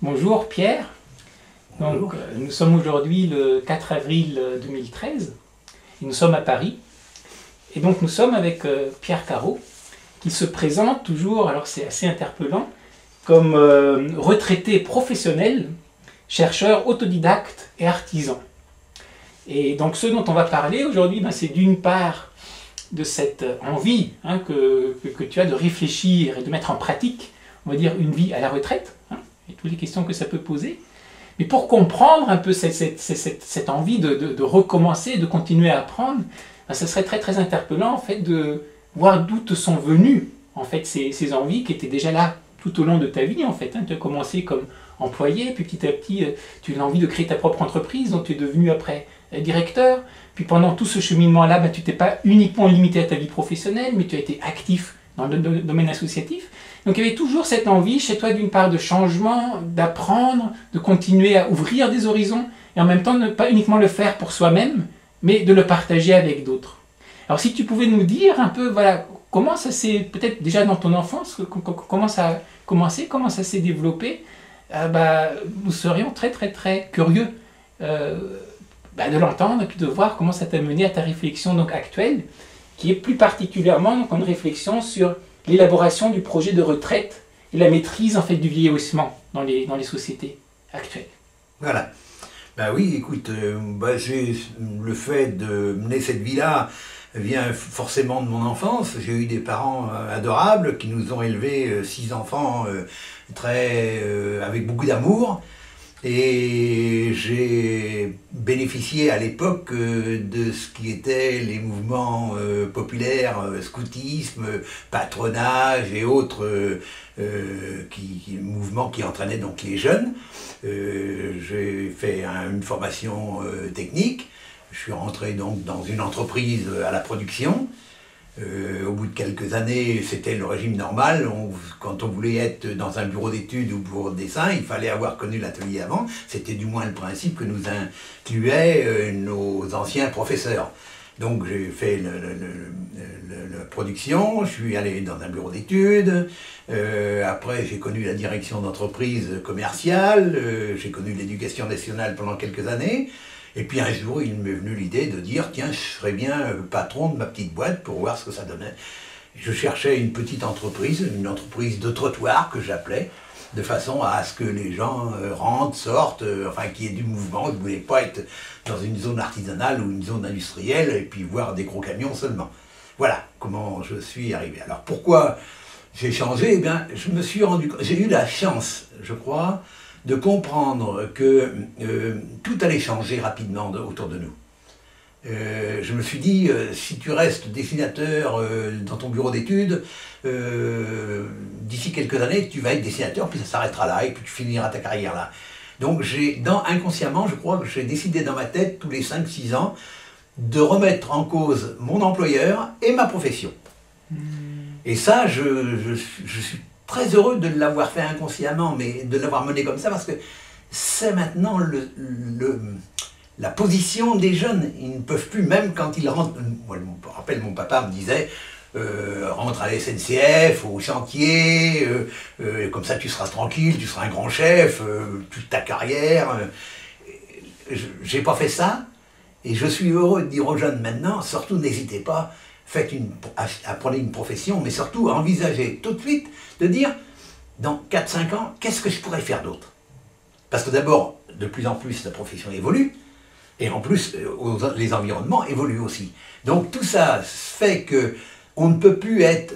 Bonjour Pierre. Bonjour. Donc, nous sommes aujourd'hui le 4 avril 2013 et nous sommes à Paris. Et donc nous sommes avec Pierre Carreau qui se présente toujours, alors c'est assez interpellant, comme retraité professionnel, chercheur autodidacte et artisan. Et donc ce dont on va parler aujourd'hui, c'est d'une part de cette envie que tu as de réfléchir et de mettre en pratique, on va dire, une vie à la retraite, et toutes les questions que ça peut poser. Mais pour comprendre un peu cette envie de recommencer, de continuer à apprendre, ça serait très très interpellant en fait de voir d'où te sont venues en fait ces envies qui étaient déjà là tout au long de ta vie en fait. Tu as commencé comme employé, puis petit à petit tu as envie de créer ta propre entreprise, donc tu es devenu après directeur. Puis pendant tout ce cheminement-là, tu t'es pas uniquement limité à ta vie professionnelle, mais tu as été actif dans le domaine associatif. Donc il y avait toujours cette envie chez toi d'une part de changement, d'apprendre, de continuer à ouvrir des horizons, et en même temps ne pas uniquement le faire pour soi-même, mais de le partager avec d'autres. Alors si tu pouvais nous dire un peu, voilà, comment ça s'est, peut-être déjà dans ton enfance, comment ça a commencé, comment ça s'est développé, nous serions très très très curieux de l'entendre et puis de voir comment ça t'a mené à ta réflexion donc actuelle, qui est plus particulièrement donc, une réflexion sur l'élaboration du projet de retraite et la maîtrise en fait du vieillissement dans les sociétés actuelles. Voilà. Oui, écoute, le fait de mener cette vie-là vient forcément de mon enfance. J'ai eu des parents adorables qui nous ont élevés 6 enfants avec beaucoup d'amour. Et j'ai bénéficié à l'époque de ce qui étaient les mouvements populaires, scoutisme, patronage et autres mouvements qui entraînaient donc les jeunes. J'ai fait une formation technique. Je suis rentré donc dans une entreprise à la production. Au bout de quelques années, c'était le régime normal. Quand on voulait être dans un bureau d'études ou bureau de dessin, il fallait avoir connu l'atelier avant. C'était du moins le principe que nous incluaient nos anciens professeurs. Donc j'ai fait la production, je suis allé dans un bureau d'études. Après, j'ai connu la direction d'entreprise commerciale. J'ai connu l'éducation nationale pendant quelques années. Et puis un jour, il m'est venu l'idée de dire « Tiens, je serais bien patron de ma petite boîte pour voir ce que ça donnait. » Je cherchais une petite entreprise, une entreprise de trottoir que j'appelais, de façon à ce que les gens rentrent, sortent, qu'il y ait du mouvement. Je ne voulais pas être dans une zone artisanale ou une zone industrielle et puis voir des gros camions seulement. Voilà comment je suis arrivé. Alors pourquoi j'ai changé? Je me suis rendu compte, j'ai eu la chance, je crois, de comprendre que tout allait changer rapidement autour de nous. Je me suis dit, si tu restes dessinateur dans ton bureau d'études, d'ici quelques années, tu vas être dessinateur, puis ça s'arrêtera là, et puis tu finiras ta carrière là. Donc inconsciemment, je crois que j'ai décidé dans ma tête, tous les 5-6 ans, de remettre en cause mon employeur et ma profession. Et ça, je suis très heureux de l'avoir fait inconsciemment, mais de l'avoir mené comme ça, parce que c'est maintenant la position des jeunes. Ils ne peuvent plus, même quand ils rentrent. Moi, je me rappelle, mon papa me disait rentre à la SNCF, au chantier, comme ça tu seras tranquille, tu seras un grand chef, toute ta carrière. J'ai pas fait ça, et je suis heureux de dire aux jeunes maintenant, surtout n'hésitez pas. Apprenez une profession, mais surtout envisagez tout de suite de dire, dans 4-5 ans, qu'est-ce que je pourrais faire d'autre? Parce que d'abord, de plus en plus, la profession évolue, et en plus, les environnements évoluent aussi. Donc tout ça fait qu'on ne peut plus être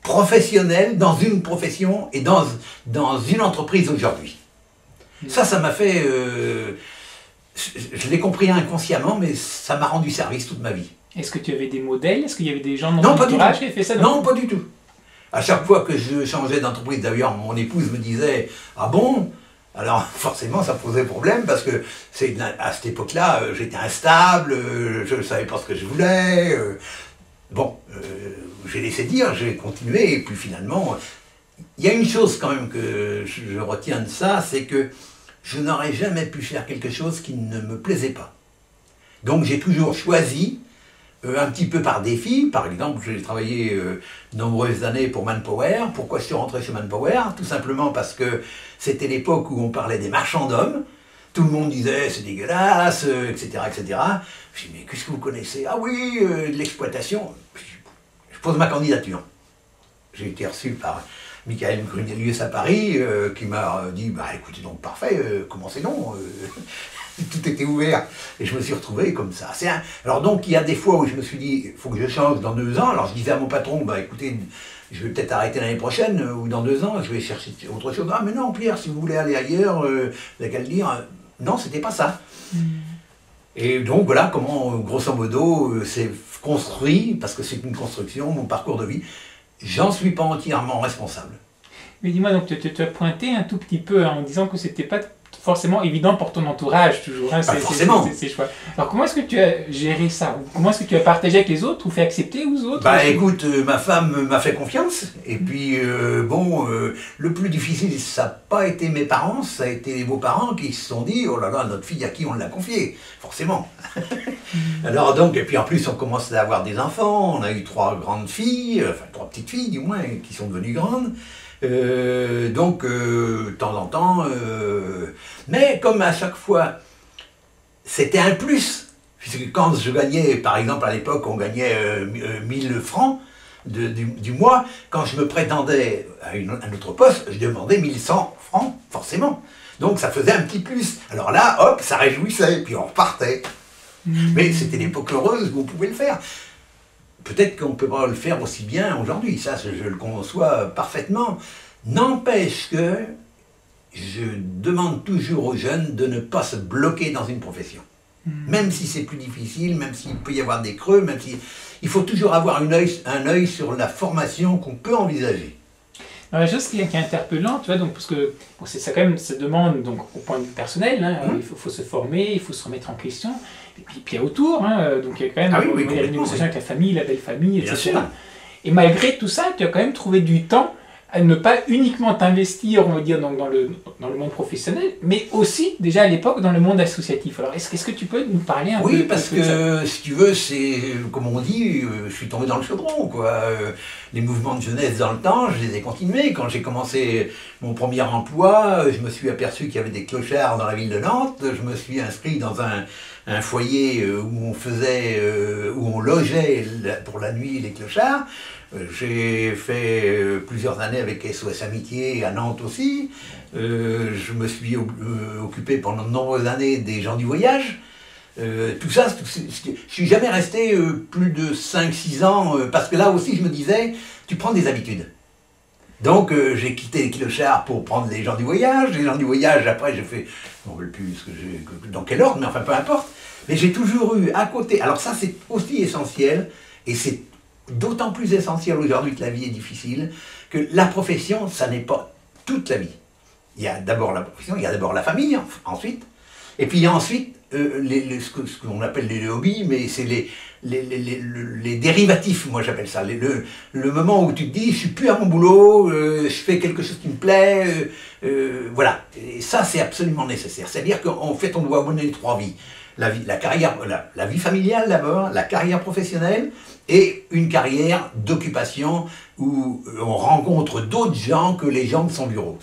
professionnel dans une profession et dans une entreprise aujourd'hui. Ça m'a fait... je l'ai compris inconsciemment, mais ça m'a rendu service toute ma vie. Est-ce que tu avais des modèles? Est-ce qu'il y avait des gens dans ton entourage qui avaient fait ça? Non, pas du tout. À chaque fois que je changeais d'entreprise, d'ailleurs, mon épouse me disait « Ah bon ?» Alors forcément, ça posait problème parce que à cette époque-là, j'étais instable, je ne savais pas ce que je voulais. J'ai laissé dire, j'ai continué, et puis finalement, il y a une chose quand même que je retiens de ça, c'est que je n'aurais jamais pu faire quelque chose qui ne me plaisait pas. Donc j'ai toujours choisi un petit peu par défi. Par exemple, j'ai travaillé de nombreuses années pour Manpower. Pourquoi je suis rentré chez Manpower? Tout simplement parce que c'était l'époque où on parlait des marchands d'hommes. Tout le monde disait c'est dégueulasse, etc., etc. Je dis mais qu'est-ce que vous connaissez? Ah oui, de l'exploitation. Je pose ma candidature. J'ai été reçu par Michael Grunelius à Paris, qui m'a dit bah écoutez donc parfait, commencez donc. Tout était ouvert et je me suis retrouvé comme ça. Alors donc il y a des fois où je me suis dit il faut que je change dans 2 ans. Alors je disais à mon patron bah écoutez je vais peut-être arrêter l'année prochaine ou dans 2 ans je vais chercher autre chose. Ah mais non Pierre si vous voulez aller ailleurs, vous n'avez qu'à le dire. Non c'était pas ça. Et donc voilà comment grosso modo c'est construit parce que c'est une construction mon parcours de vie. J'en suis pas entièrement responsable. Mais dis-moi donc tu as pointé un tout petit peu en disant que c'était pas forcément évident pour ton entourage toujours, hein, ces choix. Alors comment est-ce que tu as géré ça? Comment est-ce que tu as partagé avec les autres ou fait accepter aux autres? Bah écoute, ma femme m'a fait confiance et puis le plus difficile ça n'a pas été mes parents, ça a été les beaux-parents qui se sont dit oh là là notre fille à qui on l'a confiée, forcément. Alors donc et puis en plus on commence à avoir des enfants, on a eu 3 grandes filles, enfin 3 petites filles du moins qui sont devenues grandes. Donc de temps en temps, mais comme à chaque fois c'était un plus, puisque quand je gagnais, par exemple à l'époque on gagnait 1000 francs du mois, quand je me prétendais à un autre poste, je demandais 1100 francs forcément, donc ça faisait un petit plus, alors là hop ça réjouissait, puis on repartait, mais c'était l'époque heureuse où on pouvait le faire. Peut-être qu'on ne peut pas le faire aussi bien aujourd'hui, ça je le conçois parfaitement. N'empêche que je demande toujours aux jeunes de ne pas se bloquer dans une profession. Même si c'est plus difficile, même s'il peut y avoir des creux, même si... Il faut toujours avoir un œil sur la formation qu'on peut envisager. Alors, la chose qui est interpellante, tu vois, donc, parce que bon, ça quand même se demande donc, au point de vue personnel, hein, il faut se former, il faut se remettre en question, et puis il y a autour, hein, donc il y a quand même il y a une négociation avec la famille, la belle famille, etc. Et malgré tout ça, tu as quand même trouvé du temps à ne pas uniquement t'investir, on va dire, dans le monde professionnel, mais aussi, déjà à l'époque, dans le monde associatif. Alors, est-ce que tu peux nous parler un peu? Oui, parce que, si tu veux, c'est, comme on dit, je suis tombé dans le chaudron, quoi. Les mouvements de jeunesse dans le temps, je les ai continués. Quand j'ai commencé mon premier emploi, je me suis aperçu qu'il y avait des clochards dans la ville de Nantes. Je me suis inscrit dans un foyer où on logeait pour la nuit les clochards. J'ai fait plusieurs années avec SOS Amitié à Nantes aussi. Je me suis occupé pendant de nombreuses années des gens du voyage. Tout ça, je suis jamais resté plus de 5-6 ans, parce que là aussi je me disais, tu prends des habitudes. Donc j'ai quitté les clochards pour prendre les gens du voyage. Les gens du voyage, après j'ai fait, je ne me rappelle plus dans quel ordre, mais enfin peu importe. Mais j'ai toujours eu à côté, alors ça c'est aussi essentiel, et c'est d'autant plus essentiel aujourd'hui que la vie est difficile, que la profession, ça n'est pas toute la vie. Il y a d'abord la profession, il y a d'abord la famille, ensuite, et puis il y a ensuite ce qu'on appelle les hobbies, mais c'est les dérivatifs, moi j'appelle ça. Le moment où tu te dis, je suis plus à mon boulot, je fais quelque chose qui me plaît, voilà. Et ça, c'est absolument nécessaire. C'est-à-dire qu'en fait, on doit mener les 3 vies. La vie familiale d'abord, la carrière professionnelle, et une carrière d'occupation où on rencontre d'autres gens que les gens de son bureau.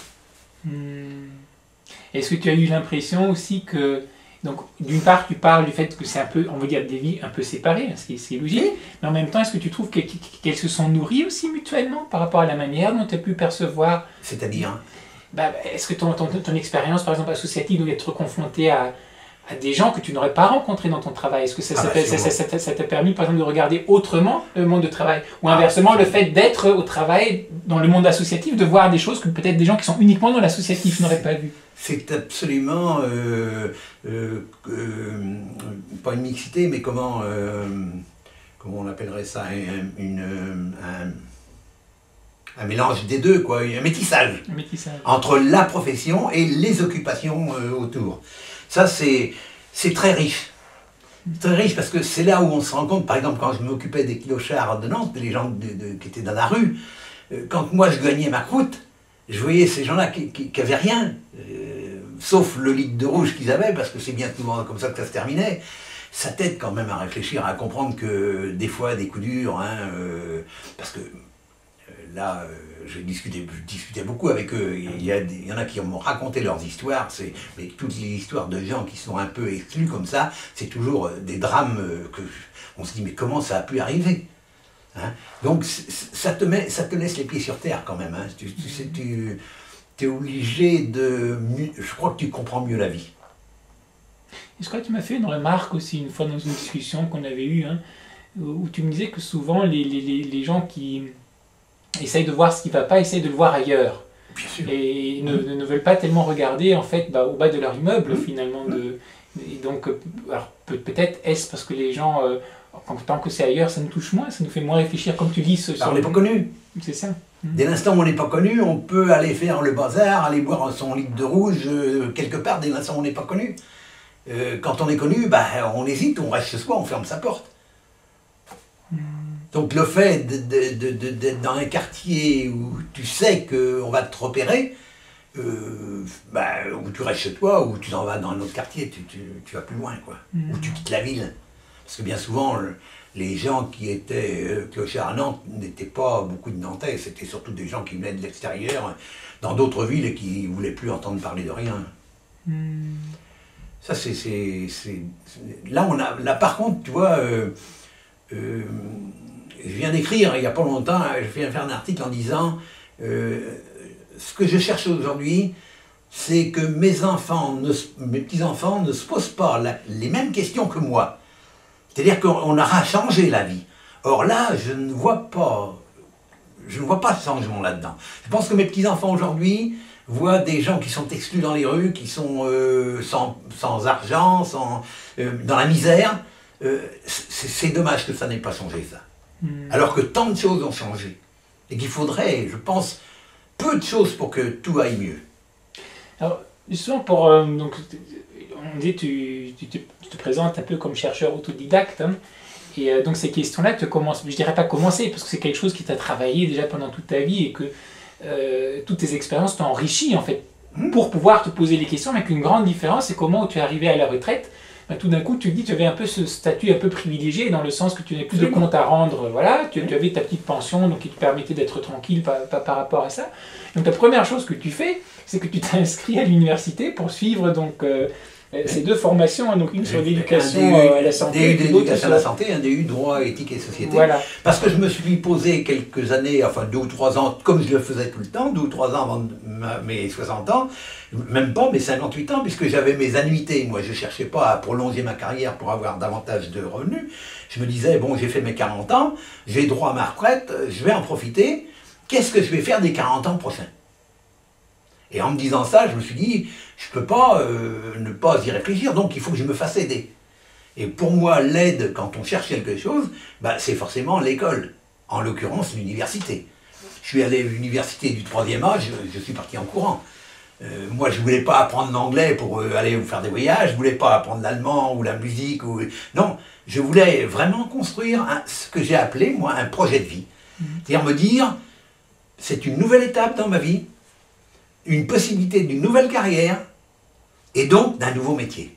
Est-ce que tu as eu l'impression aussi que, donc d'une part tu parles du fait que c'est un peu, on va dire, des vies un peu séparées, ce qui est logique, mais en même temps est-ce que tu trouves qu'elles se sont nourries aussi mutuellement par rapport à la manière dont tu as pu percevoir? C'est-à-dire est-ce que ton expérience par exemple associative doit être confrontée à des gens que tu n'aurais pas rencontrés dans ton travail? Est-ce que ça t'a permis, par exemple, de regarder autrement le monde de travail? Ou inversement, le fait d'être au travail, dans le monde associatif, de voir des choses que peut-être des gens qui sont uniquement dans l'associatif n'auraient pas vues? C'est absolument, pas une mixité, mais comment on appellerait ça, un mélange des deux, quoi, un métissage. Entre la profession et les occupations autour. Ça, c'est très riche. Très riche parce que c'est là où on se rend compte, par exemple, quand je m'occupais des clochards de Nantes, les gens qui étaient dans la rue, quand moi je gagnais ma croûte, je voyais ces gens-là qui n'avaient rien, sauf le litre de rouge qu'ils avaient, parce que c'est bien souvent comme ça que ça se terminait. ça t'aide quand même à réfléchir, à comprendre que des fois, des coups durs, hein, parce que là, je discutais beaucoup avec eux. Il y en a qui m'ont raconté leurs histoires, mais toutes les histoires de gens qui sont un peu exclus comme ça, c'est toujours des drames que on se dit, mais comment ça a pu arriver, hein? Donc ça te laisse les pieds sur terre quand même, hein. Tu es obligé de... Je crois que tu comprends mieux la vie. Je crois que tu m'as fait une remarque aussi une fois dans une discussion qu'on avait eue, hein, où tu me disais que souvent les gens qui essayent de voir ce qui ne va pas, essayent de le voir ailleurs. Bien sûr. Et ne veulent pas tellement regarder en fait au bas de leur immeuble finalement. Et donc, alors, peut-être est-ce parce que les gens, tant que c'est ailleurs, ça nous touche moins, ça nous fait moins réfléchir, comme tu dis. On n'est pas connu. C'est ça. Dès l'instant où on n'est pas connu, on peut aller faire le bazar, aller boire son litre de rouge quelque part, dès l'instant où on n'est pas connu. Quand on est connu, on hésite, on reste chez soi, on ferme sa porte. Donc le fait d'être dans un quartier où tu sais qu'on va te repérer, où tu restes chez toi, ou tu t'en vas dans un autre quartier, tu vas plus loin, quoi. Ou tu quittes la ville. Parce que bien souvent, les gens qui étaient clochards à Nantes n'étaient pas beaucoup de Nantais, c'était surtout des gens qui venaient de l'extérieur, dans d'autres villes et qui ne voulaient plus entendre parler de rien. Ça, Là, par contre, tu vois, je viens d'écrire, il n'y a pas longtemps, je viens faire un article en disant ce que je cherche aujourd'hui, c'est que mes petits-enfants ne se posent pas les mêmes questions que moi. C'est-à-dire qu'on aura changé la vie. Or là, je ne vois pas ce changement là-dedans. Je pense que mes petits-enfants aujourd'hui voient des gens qui sont exclus dans les rues, qui sont sans argent, dans la misère. C'est dommage que ça n'ait pas changé, ça. Alors que tant de choses ont changé. Et qu'il faudrait, je pense, peu de choses pour que tout aille mieux. Alors, justement, donc, on dit tu te présentes un peu comme chercheur autodidacte, hein, et donc ces questions-là, je dirais pas commencer, parce que c'est quelque chose qui t'a travaillé déjà pendant toute ta vie, et que toutes tes expériences t'ont enrichi, en fait, pour pouvoir te poser les questions, mais qu'une grande différence, c'est comment tu es arrivé à la retraite. Tout d'un coup, tu te dis que tu avais un peu ce statut un peu privilégié, dans le sens que tu n'avais plus de compte à rendre, voilà, tu avais ta petite pension, donc qui te permettait d'être tranquille par rapport à ça. Donc la première chose que tu fais, c'est que tu t'es inscrit à l'université pour suivre donc, ces deux formations, hein, donc une sur l'éducation à la santé, DU d'éducation à la santé, un DU droit, éthique et société. Voilà. Parce que je me suis posé quelques années, enfin 2 ou 3 ans, comme je le faisais tout le temps, 2 ou 3 ans avant mes 60 ans, même pas mes 58 ans, puisque j'avais mes annuités. Moi, je ne cherchais pas à prolonger ma carrière pour avoir davantage de revenus. Je me disais, bon, j'ai fait mes 40 ans, j'ai droit à ma retraite, je vais en profiter. Qu'est-ce que je vais faire des 40 ans prochains? Et en me disant ça, je me suis dit, je ne peux pas ne pas y réfléchir, donc il faut que je me fasse aider. Et pour moi, l'aide, quand on cherche quelque chose, c'est forcément l'école, en l'occurrence l'université. Je suis allé à l'université du 3e âge, je suis parti en courant. Moi, je ne voulais pas apprendre l'anglais pour aller faire des voyages, je ne voulais pas apprendre l'allemand ou la musique. Non, je voulais vraiment construire ce que j'ai appelé, moi, un projet de vie. C'est-à-dire me dire, c'est une nouvelle étape dans ma vie, une possibilité d'une nouvelle carrière, et donc d'un nouveau métier.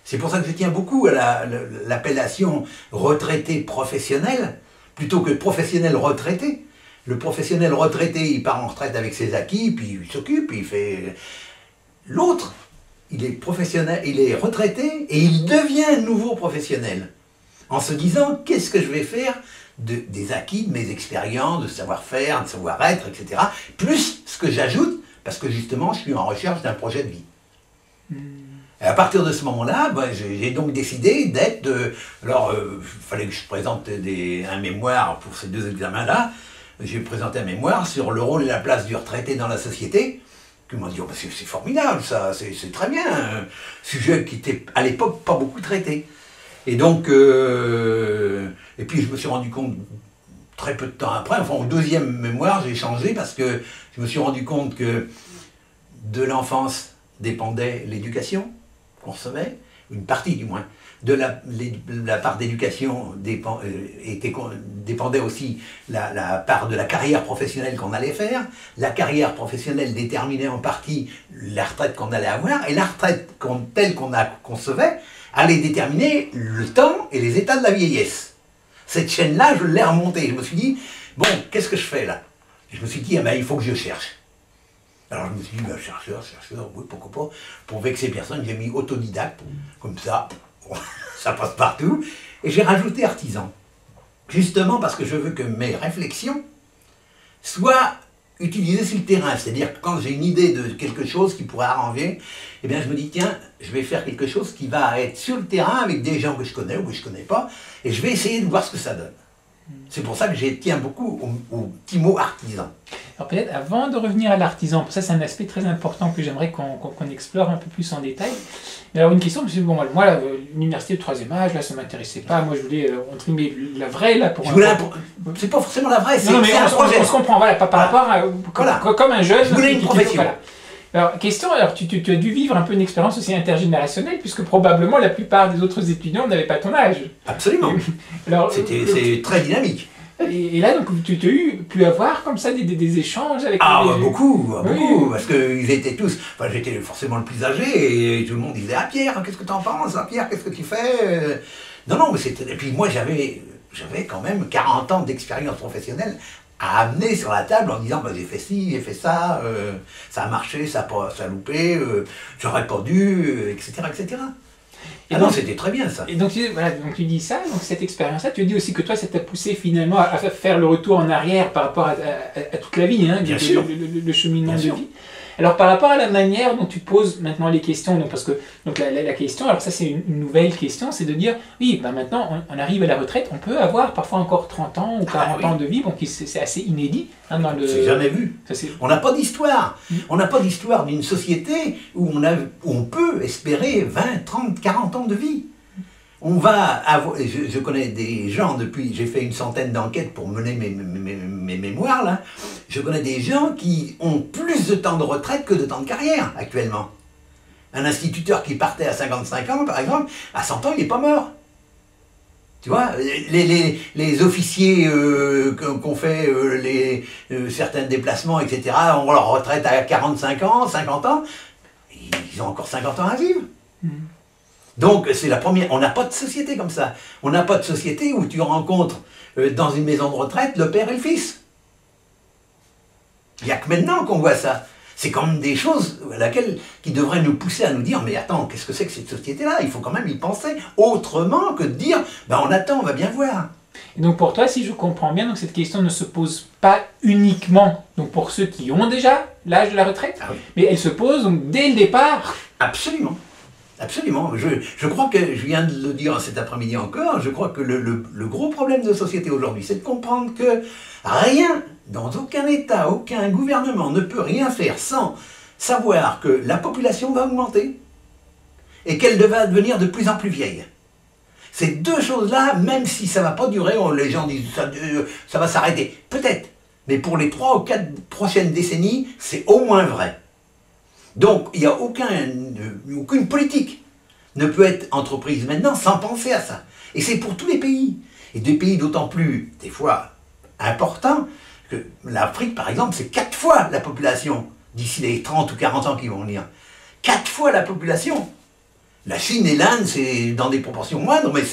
C'est pour ça que je tiens beaucoup à l'appellation retraité professionnel, plutôt que professionnel retraité. Le professionnel retraité, il part en retraite avec ses acquis, puis il s'occupe, il fait... L'autre, il est professionnel, il est retraité, et il devient nouveau professionnel, en se disant, qu'est-ce que je vais faire des acquis, de mes expériences, de savoir-faire, de savoir-être, etc. Plus ce que j'ajoute, parce que justement, je suis en recherche d'un projet de vie. Et à partir de ce moment-là, j'ai donc décidé d'être... Alors, il fallait que je présente un mémoire pour ces 2 examens-là. J'ai présenté un mémoire sur le rôle et la place du retraité dans la société. Qui m'ont dit, oh, c'est formidable, ça, c'est très bien. Un sujet qui était, à l'époque, pas beaucoup traité. Et donc... et puis, je me suis rendu compte, très peu de temps après, enfin, au 2e mémoire, j'ai changé parce que je me suis rendu compte que de l'enfance dépendait l'éducation qu'on recevait, une partie du moins. De la part d'éducation dépendait aussi la part de la carrière professionnelle qu'on allait faire. La carrière professionnelle déterminait en partie la retraite qu'on allait avoir, et la retraite telle qu'on concevait allait déterminer le temps et les états de la vieillesse. Cette chaîne-là, je l'ai remontée. Je me suis dit, bon, qu'est-ce que je fais là? Et je me suis dit, ah ben, il faut que je cherche. Alors je me suis dit, ben, chercheur, oui, pourquoi pas. Pour vexer personne, j'ai mis autodidacte, comme ça, ça passe partout. Et j'ai rajouté artisan. Justement parce que je veux que mes réflexions soient utilisées sur le terrain. C'est-à-dire que quand j'ai une idée de quelque chose qui pourrait arranger, eh bien je me dis, tiens, je vais faire quelque chose qui va être sur le terrain avec des gens que je connais ou que je ne connais pas, et je vais essayer de voir ce que ça donne. C'est pour ça que je tiens beaucoup au petit mot artisan. Alors peut-être avant de revenir à l'artisan, ça c'est un aspect très important que j'aimerais qu'on explore un peu plus en détail. Mais alors une question, parce que bon, moi l'université de 3e âge, là ça ne m'intéressait pas, moi je voulais entre guillemets la vraie là pour... C'est pas forcément la vraie, c'est un projet. On se comprend, voilà, par rapport à... Voilà. Comme un jeune... Je voulais une profession. Voilà. Alors, question, alors tu as dû vivre un peu une expérience aussi intergénérationnelle, puisque probablement la plupart des autres étudiants n'avaient pas ton âge. Absolument. C'est très dynamique. Et là, donc, tu as pu avoir comme ça des échanges avec... Beaucoup, oui. Parce qu'ils étaient tous... Enfin, j'étais forcément le plus âgé, et tout le monde disait « Ah Pierre, qu'est-ce que tu en penses? Ah Pierre, qu'est-ce que tu fais ?» Non, mais c'était... Et puis moi, j'avais quand même 40 ans d'expérience professionnelle à amener sur la table en disant bah, « J'ai fait ci, j'ai fait ça, ça a marché, ça a loupé, j'aurais pas dû, etc. etc. » Et non, c'était très bien ça. Et donc tu dis ça, donc cette expérience-là, tu dis aussi que toi, ça t'a poussé finalement à faire le retour en arrière par rapport à toute la vie, hein, bien sûr. Le cheminement de vie. Alors par rapport à la manière dont tu poses maintenant les questions, donc, parce que donc, la question, alors ça c'est une nouvelle question, c'est de dire, oui, ben maintenant on arrive à la retraite, on peut avoir parfois encore 30 ans ou 40 ans de vie, donc c'est assez inédit. Hein, c'est jamais vu. On n'a pas d'histoire. On n'a pas d'histoire d'une société où on peut espérer 20, 30, 40 ans de vie. On va avoir, je connais des gens depuis, j'ai fait une centaine d'enquêtes pour mener mes mémoires là, je connais des gens qui ont plus de temps de retraite que de temps de carrière actuellement. Un instituteur qui partait à 55 ans par exemple, à 100 ans il n'est pas mort. Tu vois, les officiers qu'on fait certains déplacements, etc., ont leur retraite à 45 ans, 50 ans, ils ont encore 50 ans à vivre. Donc c'est la première, on n'a pas de société comme ça. On n'a pas de société où tu rencontres dans une maison de retraite le père et le fils. Il n'y a que maintenant qu'on voit ça. C'est quand même des choses qui devraient nous pousser à nous dire mais attends, qu'est-ce que c'est que cette société-là? Il faut quand même y penser autrement que de dire ben on attend, on va bien voir. Et donc pour toi, si je comprends bien, donc cette question ne se pose pas uniquement donc pour ceux qui ont déjà l'âge de la retraite, mais elle se pose donc dès le départ. Absolument. Absolument. Je crois que, je viens de le dire cet après-midi encore, je crois que le gros problème de société aujourd'hui, c'est de comprendre que rien, dans aucun État, aucun gouvernement ne peut rien faire sans savoir que la population va augmenter et qu'elle va devenir de plus en plus vieille. Ces deux choses-là, même si ça ne va pas durer, les gens disent ça va s'arrêter, peut-être, mais pour les 3 ou 4 prochaines décennies, c'est au moins vrai. Donc, il n'y a aucune politique ne peut être entreprise maintenant sans penser à ça. Et c'est pour tous les pays. Et des pays d'autant plus, des fois, importants, que l'Afrique, par exemple, c'est 4 fois la population d'ici les 30 ou 40 ans qui vont venir. 4 fois la population. La Chine et l'Inde, c'est dans des proportions moindres, mais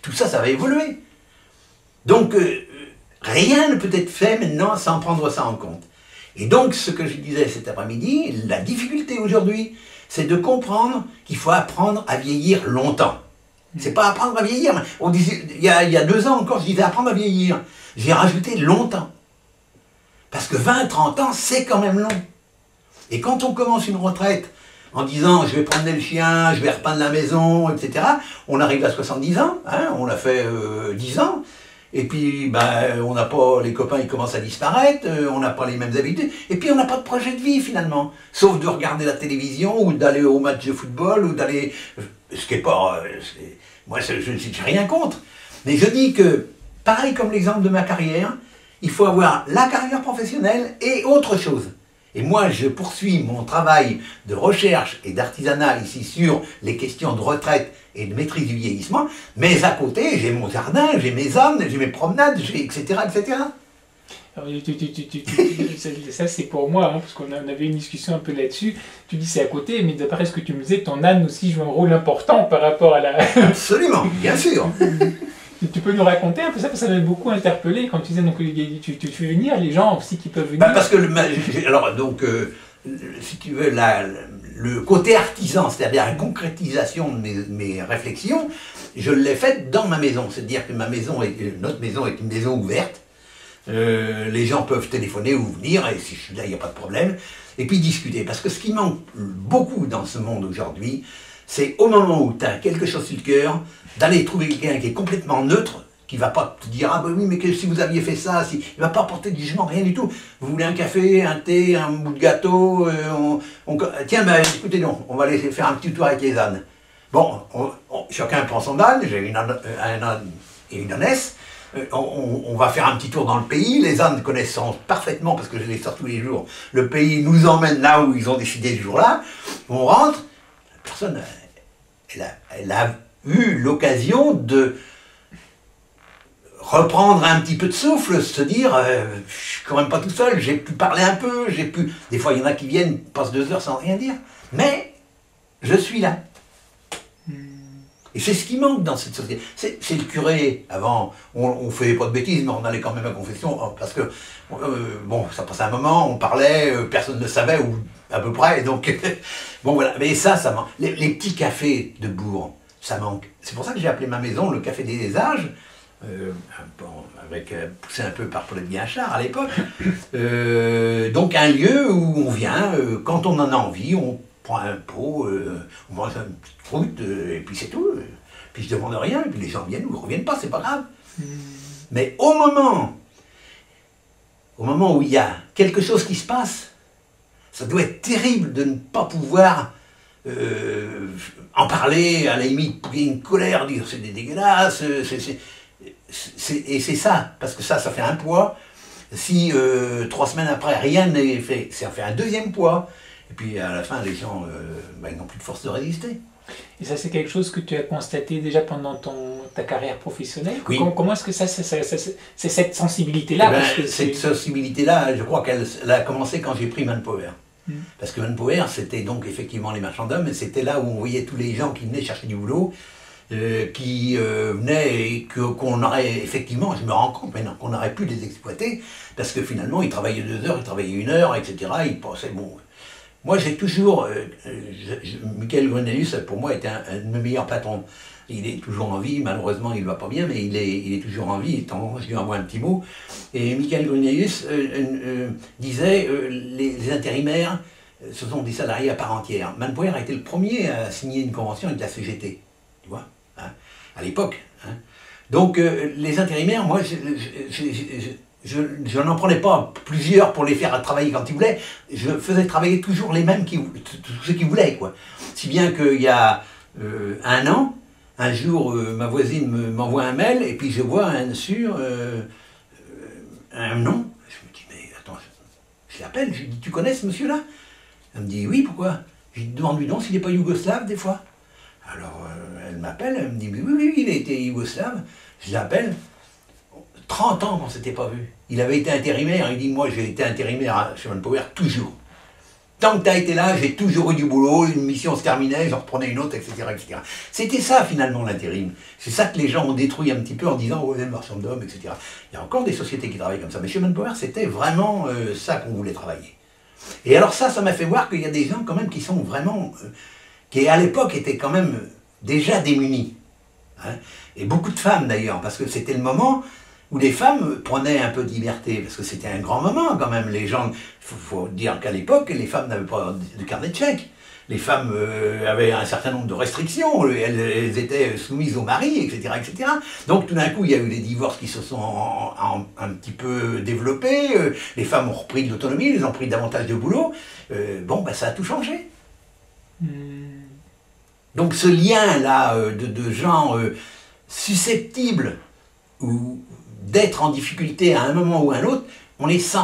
tout ça, ça va évoluer. Donc, rien ne peut être fait maintenant sans prendre ça en compte. Et donc, ce que je disais cet après-midi, la difficulté aujourd'hui, c'est de comprendre qu'il faut apprendre à vieillir longtemps. C'est pas apprendre à vieillir. On disait, il y a 2 ans encore, je disais apprendre à vieillir. J'ai rajouté longtemps. Parce que 20-30 ans, c'est quand même long. Et quand on commence une retraite en disant je vais promener le chien, je vais repeindre la maison, etc., on arrive à 70 ans, hein, on l'a fait 10 ans. Et puis, on n'a pas, les copains ils commencent à disparaître, on n'a pas les mêmes habitudes, et puis on n'a pas de projet de vie finalement, sauf de regarder la télévision, ou d'aller au match de football, ou d'aller, ce qui n'est pas, moi je n'ai rien contre, mais je dis que, pareil comme l'exemple de ma carrière, il faut avoir la carrière professionnelle et autre chose. Et moi, je poursuis mon travail de recherche et d'artisanat ici sur les questions de retraite et de maîtrise du vieillissement, mais à côté, j'ai mon jardin, j'ai mes ânes, j'ai mes promenades, etc., etc. Alors, ça c'est pour moi, hein, parce qu'on avait une discussion un peu là-dessus. Tu dis c'est à côté, mais d'après ce que tu me disais, ton âne aussi joue un rôle important par rapport à la... Absolument, bien sûr. Tu peux nous raconter un peu ça, parce que ça m'avait beaucoup interpellé quand tu disais, donc, tu fais venir les gens aussi qui peuvent venir. Bah parce que, alors donc, si tu veux, le côté artisan, c'est-à-dire la concrétisation de mes réflexions, je l'ai faite dans ma maison. C'est-à-dire que notre maison est une maison ouverte. Les gens peuvent téléphoner ou venir, et si je suis là, il n'y a pas de problème. Et puis discuter. Parce que ce qui manque beaucoup dans ce monde aujourd'hui, c'est au moment où tu as quelque chose sur le cœur, d'aller trouver quelqu'un qui est complètement neutre, qui ne va pas te dire « Ah ben oui, mais si vous aviez fait ça, il ne va pas apporter de jugement, rien du tout. Vous voulez un café, un thé, un bout de gâteau tiens, ben écoutez, non, on va aller faire un petit tour avec les ânes. » Bon, chacun prend son âne, j'ai un âne et une ânesse. On va faire un petit tour dans le pays, les ânes connaissent parfaitement, parce que je les sors tous les jours, le pays nous emmène là où ils ont décidé ce jour-là, on rentre, la personne, elle a eu l'occasion de reprendre un petit peu de souffle, se dire, je suis quand même pas tout seul, j'ai pu parler un peu, des fois il y en a qui viennent, passent 2 heures sans rien dire, mais je suis là. Et c'est ce qui manque dans cette société. C'est le curé, avant, on ne faisait pas de bêtises, mais on allait quand même à confession, parce que, bon, ça passait un moment, on parlait, personne ne savait, ou à peu près, donc, bon voilà, mais ça manque. Les petits cafés de bourg, ça manque. C'est pour ça que j'ai appelé ma maison le Café des Âges, poussé un peu par Paulette Bianchard à l'époque, donc un lieu où on vient, quand on en a envie, on prend un pot, on mange une petite croûte, et puis c'est tout. Puis je demande rien, et puis les gens viennent ou ne reviennent pas, c'est pas grave. Mais au moment où il y a quelque chose qui se passe, ça doit être terrible de ne pas pouvoir en parler, à la limite, pour qu'il y ait une colère, dire c'est dégueulasse, et c'est ça, parce que ça fait un poids. Si 3 semaines après, rien n'est fait, ça fait un deuxième poids. Et puis à la fin, les gens ils n'ont plus de force de résister. Et ça, c'est quelque chose que tu as constaté déjà pendant ta carrière professionnelle? Oui. Comment est-ce que c'est cette sensibilité-là? Cette sensibilité-là, je crois qu'elle a commencé quand j'ai pris Manpower. Parce que Manpower, c'était donc effectivement les marchands d'hommes, et c'était là où on voyait tous les gens qui venaient chercher du boulot, qui venaient et qu'on aurait effectivement, je me rends compte maintenant, qu'on aurait pu les exploiter, parce que finalement, ils travaillaient 2 heures, ils travaillaient 1 heure, etc. Ils pensaient, bon... Moi, j'ai toujours... Michael Grenelius, pour moi, était un de mes meilleurs patrons. Il est toujours en vie, malheureusement, il ne va pas bien, mais il est toujours en vie, je lui envoie un petit mot. Et Michael Grenelius disait les intérimaires, ce sont des salariés à part entière. Manpower a été le premier à signer une convention avec la CGT, tu vois, hein, à l'époque. Hein. Donc, les intérimaires, moi, je n'en prenais pas plusieurs pour les faire travailler quand ils voulaient, je faisais travailler toujours les mêmes, tous ceux qui voulaient, quoi. Si bien qu'il y a 1 an, un jour, ma voisine m'envoie un mail, et puis je vois un nom. Je me dis, mais attends, je l'appelle, je lui dis, tu connais ce monsieur-là? Elle me dit, oui, pourquoi? Je lui demande lui donc s'il n'est pas yougoslave, des fois. Alors, elle m'appelle, elle me dit, oui, il a été yougoslave. Je l'appelle. 30 ans qu'on ne s'était pas vu. Il avait été intérimaire, il dit, moi j'ai été intérimaire chez Manpower toujours. Tant que tu as été là, j'ai toujours eu du boulot, une mission se terminait, j'en reprenais une autre, etc. etc. C'était ça finalement l'intérim. C'est ça que les gens ont détruit un petit peu en disant, oh, le marchand d'hommes, etc. Il y a encore des sociétés qui travaillent comme ça, mais chez Manpower, c'était vraiment ça qu'on voulait travailler. Et alors ça m'a fait voir qu'il y a des gens quand même qui sont vraiment, qui à l'époque étaient quand même déjà démunis. Hein. Et beaucoup de femmes d'ailleurs, parce que c'était le moment où les femmes prenaient un peu de liberté, parce que c'était un grand moment quand même. Les gens, faut dire qu'à l'époque, les femmes n'avaient pas de carnet de chèques. Les femmes avaient un certain nombre de restrictions, elles étaient soumises au mari, etc., etc. Donc tout d'un coup, il y a eu les divorces qui se sont un petit peu développés, les femmes ont repris de l'autonomie, elles ont pris davantage de boulot. Ça a tout changé. Donc ce lien-là de gens susceptibles ou d'être en difficulté à un moment ou à un autre, on les sent.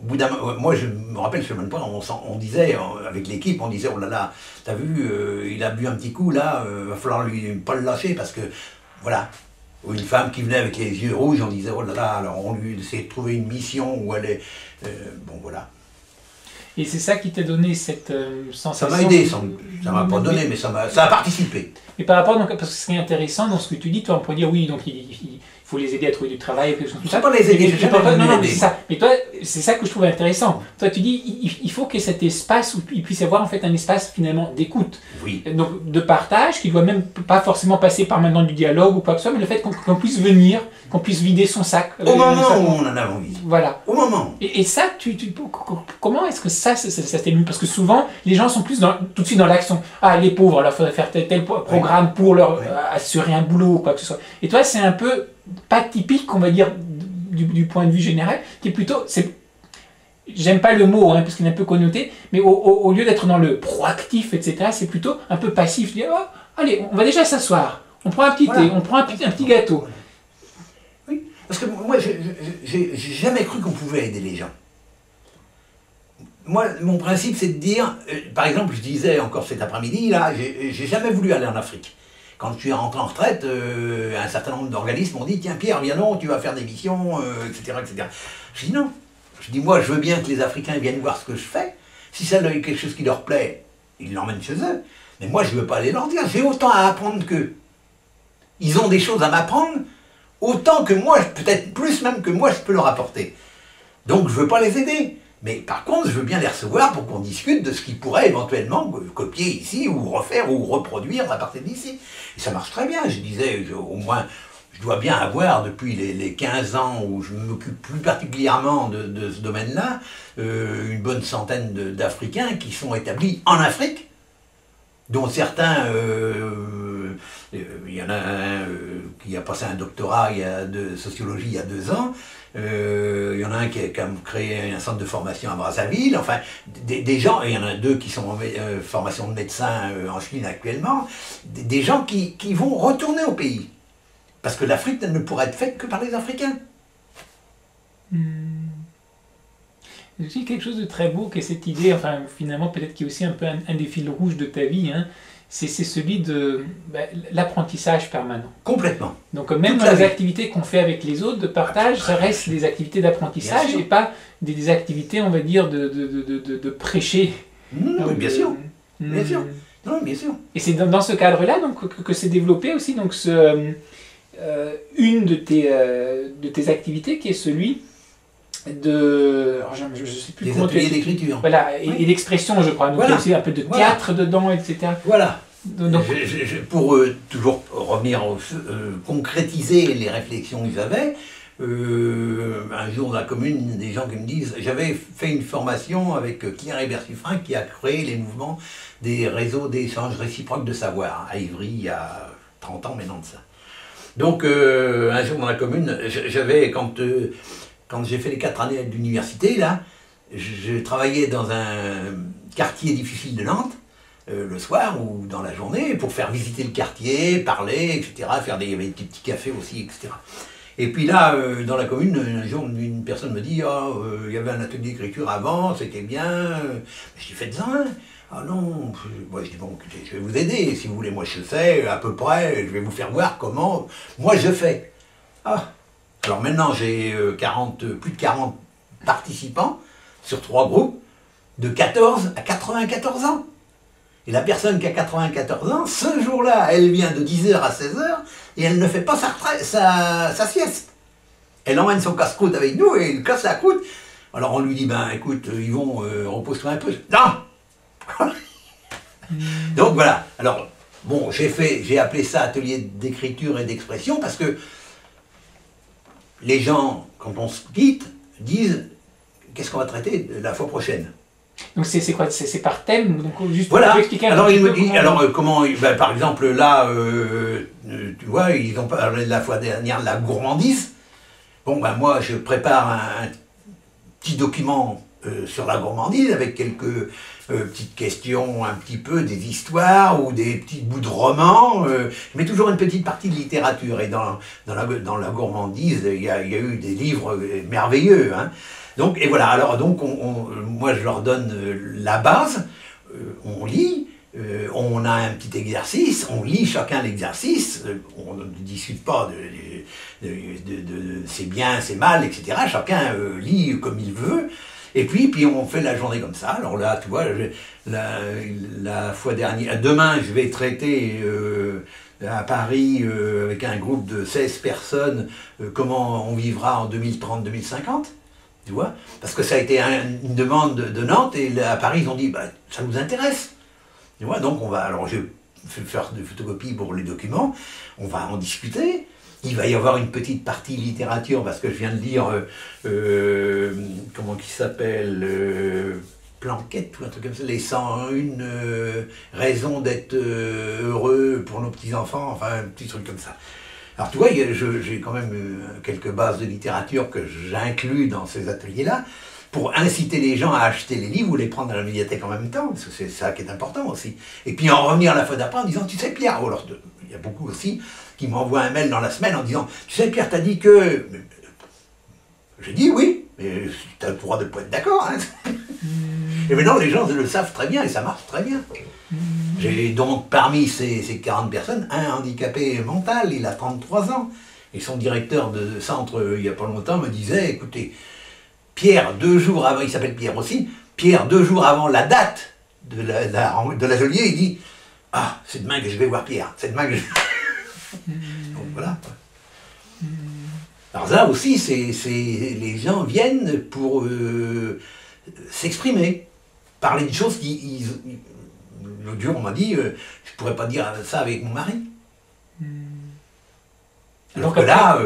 Au bout moi, je me rappelle, chez Manpower, on disait, avec l'équipe, on disait, oh là là, t'as vu, il a bu un petit coup, là, va falloir pas le lâcher, parce que, voilà. Ou une femme qui venait avec les yeux rouges, on disait, oh là là, alors on lui essayait de trouver une mission où elle est... bon, voilà. Et c'est ça qui t'a donné cette Ça sensation. m'a aidé, ça m'a pas donné, mais ça a participé. Et par rapport, donc, parce que ce qui est intéressant dans ce que tu dis, toi, on pourrait dire oui, donc il faut les aider à trouver du travail, quelque chose comme ça. Pas les aider, Mais non, non, mais c'est ça. Mais toi, c'est ça que je trouve intéressant. Toi, tu dis, il faut qu'il y ait cet espace où il puisse y avoir en fait un espace finalement d'écoute, oui. Donc de partage, qui doit même pas forcément passer par maintenant du dialogue ou quoi que ce soit, mais le fait qu'on puisse venir, qu'on puisse vider son sac. Au moment où on en a envie. Voilà. Au moment. Et ça, comment est-ce que ça t'est venu? Parce que souvent, les gens sont plus tout de suite dans l'action. Ah, les pauvres, alors il faudrait faire tel programme pour leur assurer un boulot ou quoi que ce soit. Et toi, c'est un peu pas typique, on va dire, du point de vue général, qui est plutôt... J'aime pas le mot, parce qu'il est un peu connoté, mais au lieu d'être dans le proactif, etc., c'est plutôt un peu passif. Je dis, oh, allez, on va déjà s'asseoir, on prend un petit thé, on prend un petit gâteau. Oui, parce que moi, j'ai jamais cru qu'on pouvait aider les gens. Moi, mon principe, c'est de dire, par exemple, je disais encore cet après-midi, là, j'ai jamais voulu aller en Afrique. Quand je suis rentré en retraite, un certain nombre d'organismes m'ont dit, tiens Pierre, viens non, tu vas faire des missions, etc., etc. Je dis non. Je dis, moi, je veux bien que les Africains viennent voir ce que je fais. Si ça est quelque chose qui leur plaît, ils l'emmènent chez eux. Mais moi, je ne veux pas aller leur dire. J'ai autant à apprendre qu'eux. Ils ont des choses à m'apprendre, autant que moi, peut-être plus même que moi, je peux leur apporter. Donc, je ne veux pas les aider. Mais par contre, je veux bien les recevoir pour qu'on discute de ce qu'ils pourraient éventuellement copier ici, ou refaire, ou reproduire à partir d'ici. Et ça marche très bien. Je disais, au moins... Je dois bien avoir, depuis les 15 ans où je m'occupe plus particulièrement de ce domaine-là, une bonne centaine d'Africains qui sont établis en Afrique, dont certains, il y en a un qui a passé un doctorat de sociologie il y a 2 ans, il y en a un qui a créé un centre de formation à Brazzaville, enfin, des gens, et il y en a 2 qui sont en formation de médecin en Chine actuellement, des gens qui vont retourner au pays. Parce que l'Afrique ne pourrait être faite que par les Africains. C'est aussi quelque chose de très beau qu'est cette idée, enfin finalement peut-être qui est aussi un peu un des fils rouges de ta vie, c'est celui de l'apprentissage permanent. Complètement. Donc même dans les activités qu'on fait avec les autres de partage, ça reste des activités d'apprentissage et pas des activités, on va dire, de prêcher. Oui, bien sûr. Bien sûr. Non, bien sûr. Et c'est dans ce cadre-là donc que s'est développé aussi donc une de tes activités qui est celui de... Alors, je sais plus des ateliers d'écriture. Voilà, et d'expression, je crois. Donc il y a aussi un peu de théâtre dedans, etc. Voilà. Donc, pour toujours revenir, concrétiser les réflexions qu'ils avaient, un jour dans la commune, des gens qui me disent, j'avais fait une formation avec Claire Hébert-Suffren qui a créé les mouvements des réseaux d'échange réciproque de savoir à Ivry il y a 30 ans maintenant de ça. Donc un jour dans la commune, j'avais, quand j'ai fait les 4 années d'université, là, je travaillais dans un quartier difficile de Nantes, le soir ou dans la journée, pour faire visiter le quartier, parler, etc., il y avait des petits cafés aussi, etc. Et puis là, dans la commune, un jour, une personne me dit « Ah, il y avait un atelier d'écriture avant, c'était bien. » Je dis « Faites-en un. » « Ah non, moi je dis bon, écoutez, je vais vous aider, si vous voulez, moi je sais, à peu près, je vais vous faire voir comment, moi je fais. Ah, alors maintenant j'ai plus de 40 participants sur 3 groupes, de 14 à 94 ans. Et la personne qui a 94 ans, ce jour-là, elle vient de 10h à 16h, et elle ne fait pas sa sieste. Elle emmène son casse-croûte avec nous, et elle casse la croûte. Alors on lui dit, ben écoute, Yvon, repose-toi un peu. Non. Donc voilà, alors bon, j'ai appelé ça atelier d'écriture et d'expression parce que les gens, quand on se quitte, disent qu'est-ce qu'on va traiter la fois prochaine. Donc c'est quoi? C'est par thème? Donc juste voilà. Pour expliquer alors il me dit, comment, ben, par exemple là, tu vois, ils ont parlé la fois dernière de la gourmandise. Bon ben moi je prépare un petit document sur la gourmandise avec quelques petites questions, un petit peu des histoires ou des petits bouts de romans, mais toujours une petite partie de littérature. Et dans la gourmandise, il y a eu des livres merveilleux. Donc, et voilà, alors donc moi je leur donne la base, on lit, on a un petit exercice, on lit chacun l'exercice, on ne discute pas c'est bien, c'est mal, etc. Chacun lit comme il veut. Et puis on fait la journée comme ça. Alors là, tu vois, la fois dernière, demain, je vais traiter à Paris avec un groupe de 16 personnes comment on vivra en 2030-2050. Tu vois, parce que ça a été une demande de Nantes et à Paris ils ont dit bah, ça nous intéresse. Tu vois, donc on va, alors je vais faire des photocopies pour les documents, on va en discuter. Il va y avoir une petite partie littérature parce que je viens de lire comment il s'appelle Planquette ou un truc comme ça, les 101 raisons d'être heureux pour nos petits enfants, enfin un petit truc comme ça. Alors tu vois, j'ai quand même quelques bases de littérature que j'inclus dans ces ateliers-là pour inciter les gens à acheter les livres ou les prendre à la médiathèque en même temps, parce que c'est ça qui est important aussi. Et puis en revenir la fois d'après en disant, tu sais Pierre, alors il y a beaucoup aussi qui m'envoient un mail dans la semaine en disant, tu sais Pierre, t'as dit que... J'ai dit oui, mais tu as le droit de ne pas être d'accord. Hein. Et maintenant les gens le savent très bien et ça marche très bien. J'ai donc parmi ces 40 personnes, un handicapé mental, il a 33 ans. Et son directeur de centre, il n'y a pas longtemps, me disait, écoutez, Pierre, 2 jours avant, il s'appelle Pierre aussi, Pierre, 2 jours avant la date de l'atelier, il dit, ah, c'est demain que je vais voir Pierre, c'est demain que je... Donc voilà. Alors là aussi, les gens viennent pour s'exprimer, parler de choses qui... L'autre jour, on m'a dit, je ne pourrais pas dire ça avec mon mari. Alors que là,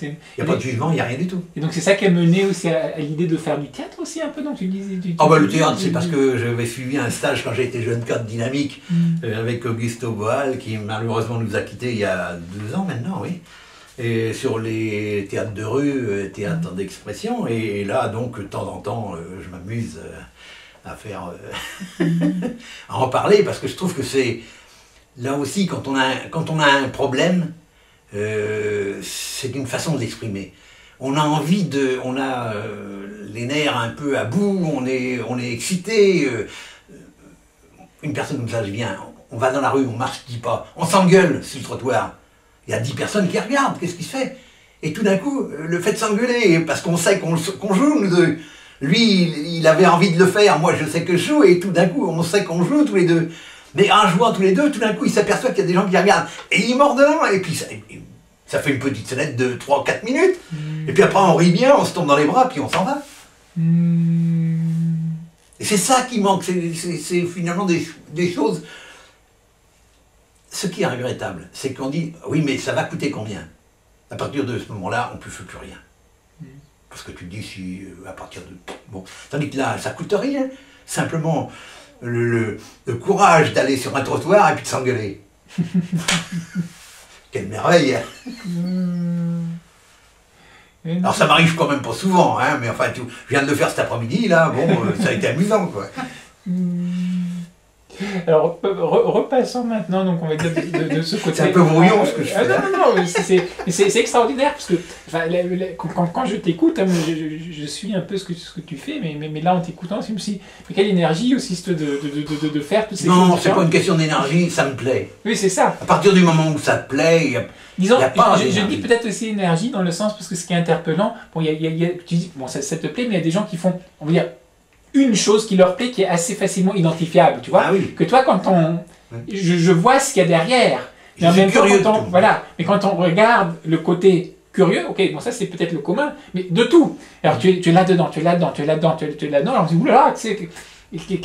il n'y a pas de jugement, il n'y a rien du tout. Et donc c'est ça qui a mené aussi à l'idée de faire du théâtre aussi un peu, donc tu disais... Le théâtre, c'est parce que j'avais suivi un stage quand j'étais jeune cadre dynamique avec Augusto Boal, qui malheureusement nous a quittés il y a 2 ans maintenant, oui. Et sur les théâtres de rue, théâtre d'expression, et là, donc, de temps en temps, je m'amuse... à faire à en parler parce que je trouve que c'est là aussi quand on a un problème c'est une façon de l'exprimer. On a envie on a les nerfs un peu à bout, on est excité, une personne comme ça, je viens, on va dans la rue, on marche 10 pas, on s'engueule sur le trottoir, il y a 10 personnes qui regardent, qu'est-ce qui se fait? Et tout d'un coup, le fait de s'engueuler, parce qu'on sait qu'on joue nous deux. Lui, il avait envie de le faire, moi je sais que je joue, et tout d'un coup, on sait qu'on joue tous les deux. Mais en jouant tous les deux, tout d'un coup, il s'aperçoit qu'il y a des gens qui regardent, et il mord dedans, et puis ça fait une petite scénette de 3-4 minutes, et puis après on rit bien, on se tombe dans les bras, puis on s'en va. Et c'est ça qui manque, c'est finalement des choses... Ce qui est regrettable, c'est qu'on dit, oui mais ça va coûter combien? À partir de ce moment-là, on ne peut plus rien. Parce que tu te dis, si à partir de... Bon, tandis que là, ça ne coûte rien. Simplement, le courage d'aller sur un trottoir et puis de s'engueuler. Quelle merveille! Alors ça m'arrive quand même pas souvent, hein, mais enfin, je viens de le faire cet après-midi, là, bon, ça a été amusant, quoi. Alors, repassons maintenant, donc on va dire de ce côté. C'est un peu brouillon ce que je fais. Non, c'est extraordinaire, parce que enfin, quand je t'écoute, hein, je suis un peu ce que tu fais, mais là en t'écoutant, je me suis dit, mais quelle énergie aussi de faire toutes ces choses. Non, c'est pas une question d'énergie, ça me plaît. Oui, c'est ça. À partir du moment où ça te plaît, disons, y a pas je dis peut-être aussi énergie dans le sens, parce que ce qui est interpellant, bon, tu dis, bon, ça te plaît, mais il y a des gens qui font, on va dire, une chose qui leur plaît, qui est assez facilement identifiable, tu vois. Ah oui. Que toi, quand je vois ce qu'il y a derrière. Je suis curieux de tout. Voilà. Mais quand on regarde le côté curieux, ok, bon ça c'est peut-être le commun, mais de tout. Alors tu es là-dedans, tu es là-dedans, tu es là-dedans, tu es là-dedans, alors on se dit, oulala, tu sais,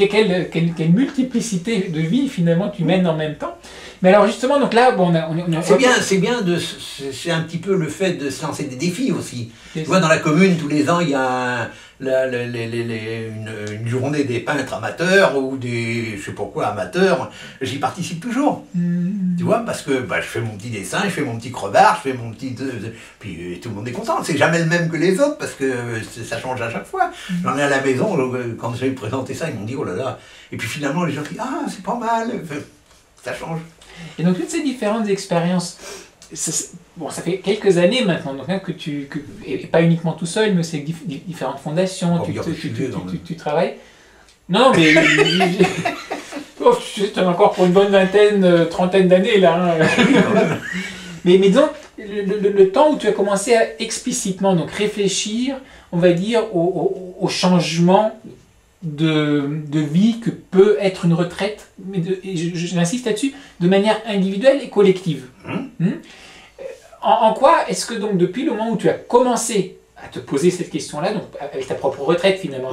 quelle multiplicité de vie finalement tu mènes en même temps. Mais alors justement, donc là, bon, c'est bien c'est un petit peu le fait de se lancer des défis aussi. Tu vois, dans la commune, tous les ans, il y a une journée des peintres amateurs ou des, je sais pas quoi, amateurs. J'y participe toujours. Tu vois, parce que je fais mon petit dessin, je fais mon petit crevard, je fais mon petit... puis tout le monde est content. C'est jamais le même que les autres parce que ça change à chaque fois. J'en ai à la maison, quand j'ai présenté ça, ils m'ont dit, oh là là. Et puis finalement, les gens disent, ah, c'est pas mal. Ça change. Et donc toutes ces différentes expériences, bon, ça fait quelques années maintenant donc, hein, et pas uniquement tout seul, mais c'est différentes fondations, tu travailles. Non, mais c'est encore pour une bonne vingtaine, trentaine d'années là. Hein. mais disons, le temps où tu as commencé à explicitement donc réfléchir, on va dire, au changement de vie que peut être une retraite, mais j'insiste là-dessus, de manière individuelle et collective. En quoi est-ce que donc depuis le moment où tu as commencé à te poser cette question-là, donc avec ta propre retraite finalement,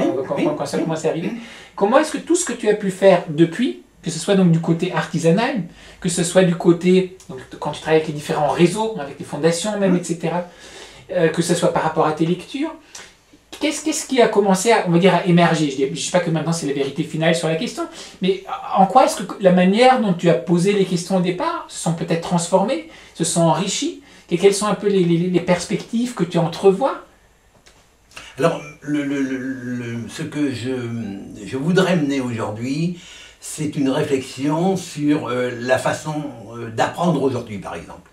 quand ça a commencé à arriver, comment est-ce que tout ce que tu as pu faire depuis, que ce soit donc du côté artisanal, que ce soit du côté, donc, quand tu travailles avec les différents réseaux, avec les fondations même, etc., que ce soit par rapport à tes lectures, qu'est-ce qui a commencé à, on va dire, à émerger? Je ne dis pas que maintenant c'est la vérité finale sur la question, mais en quoi est-ce que la manière dont tu as posé les questions au départ se sont peut-être transformées, se sont enrichies, et quelles sont un peu les perspectives que tu entrevois? Alors, ce que je voudrais mener aujourd'hui, c'est une réflexion sur la façon d'apprendre aujourd'hui, par exemple.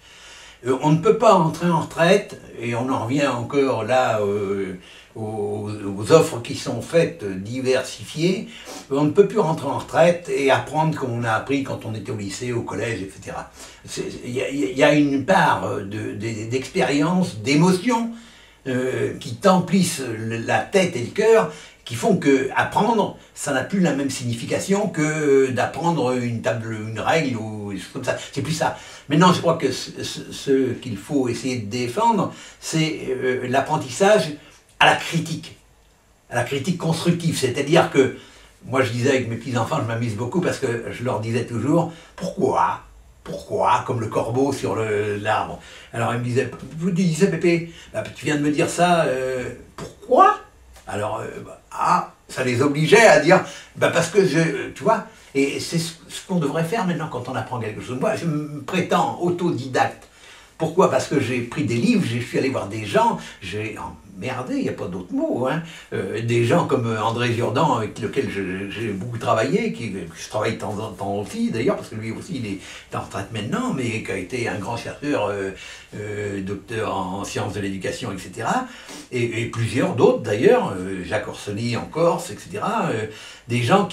On ne peut pas entrer en retraite, et on en revient encore là aux offres qui sont faites diversifiées, on ne peut plus rentrer en retraite et apprendre comme on a appris quand on était au lycée, au collège, etc. Il y a une part d'expérience, d'émotion, qui t'emplissent la tête et le cœur, qui font que apprendre, ça n'a plus la même signification que d'apprendre une règle ou des choses comme ça. C'est plus ça. Maintenant, je crois que ce qu'il faut essayer de défendre, c'est l'apprentissage à la critique constructive. C'est-à-dire que, moi je disais avec mes petits-enfants, je m'amuse beaucoup parce que je leur disais toujours, pourquoi, comme le corbeau sur l'arbre. Alors ils me disaient, vous disiez Pépé, bah, tu viens de me dire ça, pourquoi? Alors, ça les obligeait à dire, bah parce que tu vois, et c'est ce qu'on devrait faire maintenant quand on apprend quelque chose. Moi, je me prétends autodidacte. Pourquoi? Parce que j'ai pris des livres, je suis allé voir des gens, j'ai emmerdé, il n'y a pas d'autre mot, hein. Des gens comme André Jourdan, avec lequel j'ai beaucoup travaillé, que je travaille de temps en temps aussi, d'ailleurs, parce que lui aussi, il est en retraite maintenant, mais qui a été un grand chercheur, docteur en sciences de l'éducation, etc. Et plusieurs d'autres, d'ailleurs, Jacques Orsoni en Corse, etc. Des gens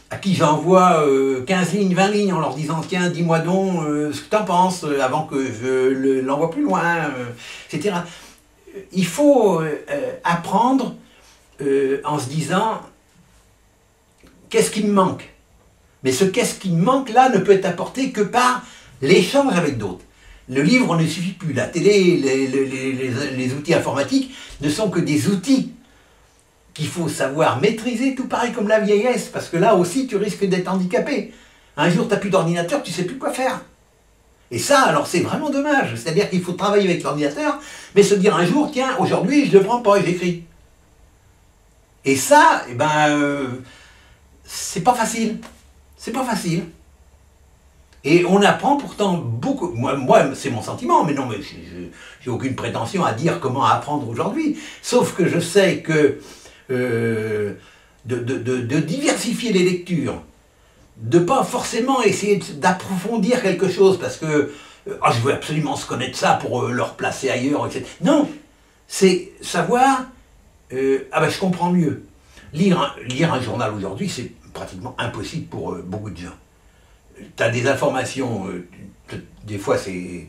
à qui j'envoie 15 lignes, 20 lignes en leur disant « Tiens, dis-moi donc ce que tu en penses avant que je l'envoie plus loin, etc. » Il faut apprendre en se disant « Qu'est-ce qui me manque ?» Mais ce « qu'est-ce qui me manque » là ne peut être apporté que par l'échange avec d'autres. Le livre ne suffit plus. La télé, les outils informatiques ne sont que des outils qu'il faut savoir maîtriser, tout pareil comme la vieillesse, parce que là aussi tu risques d'être handicapé. Un jour tu n'as plus d'ordinateur, tu ne sais plus quoi faire. Et ça, alors c'est vraiment dommage. C'est-à-dire qu'il faut travailler avec l'ordinateur, mais se dire un jour, tiens, aujourd'hui je ne le prends pas et j'écris. Et ça, eh ben, c'est pas facile. C'est pas facile. Et on apprend pourtant beaucoup. Moi c'est mon sentiment, mais non, mais j'ai aucune prétention à dire comment apprendre aujourd'hui. Sauf que je sais que de diversifier les lectures, de ne pas forcément essayer d'approfondir quelque chose parce que je veux absolument se connaître ça pour le replacer ailleurs, etc. Non, c'est savoir, je comprends mieux. Lire un journal aujourd'hui, c'est pratiquement impossible pour beaucoup de gens. Tu as des informations, des fois c'est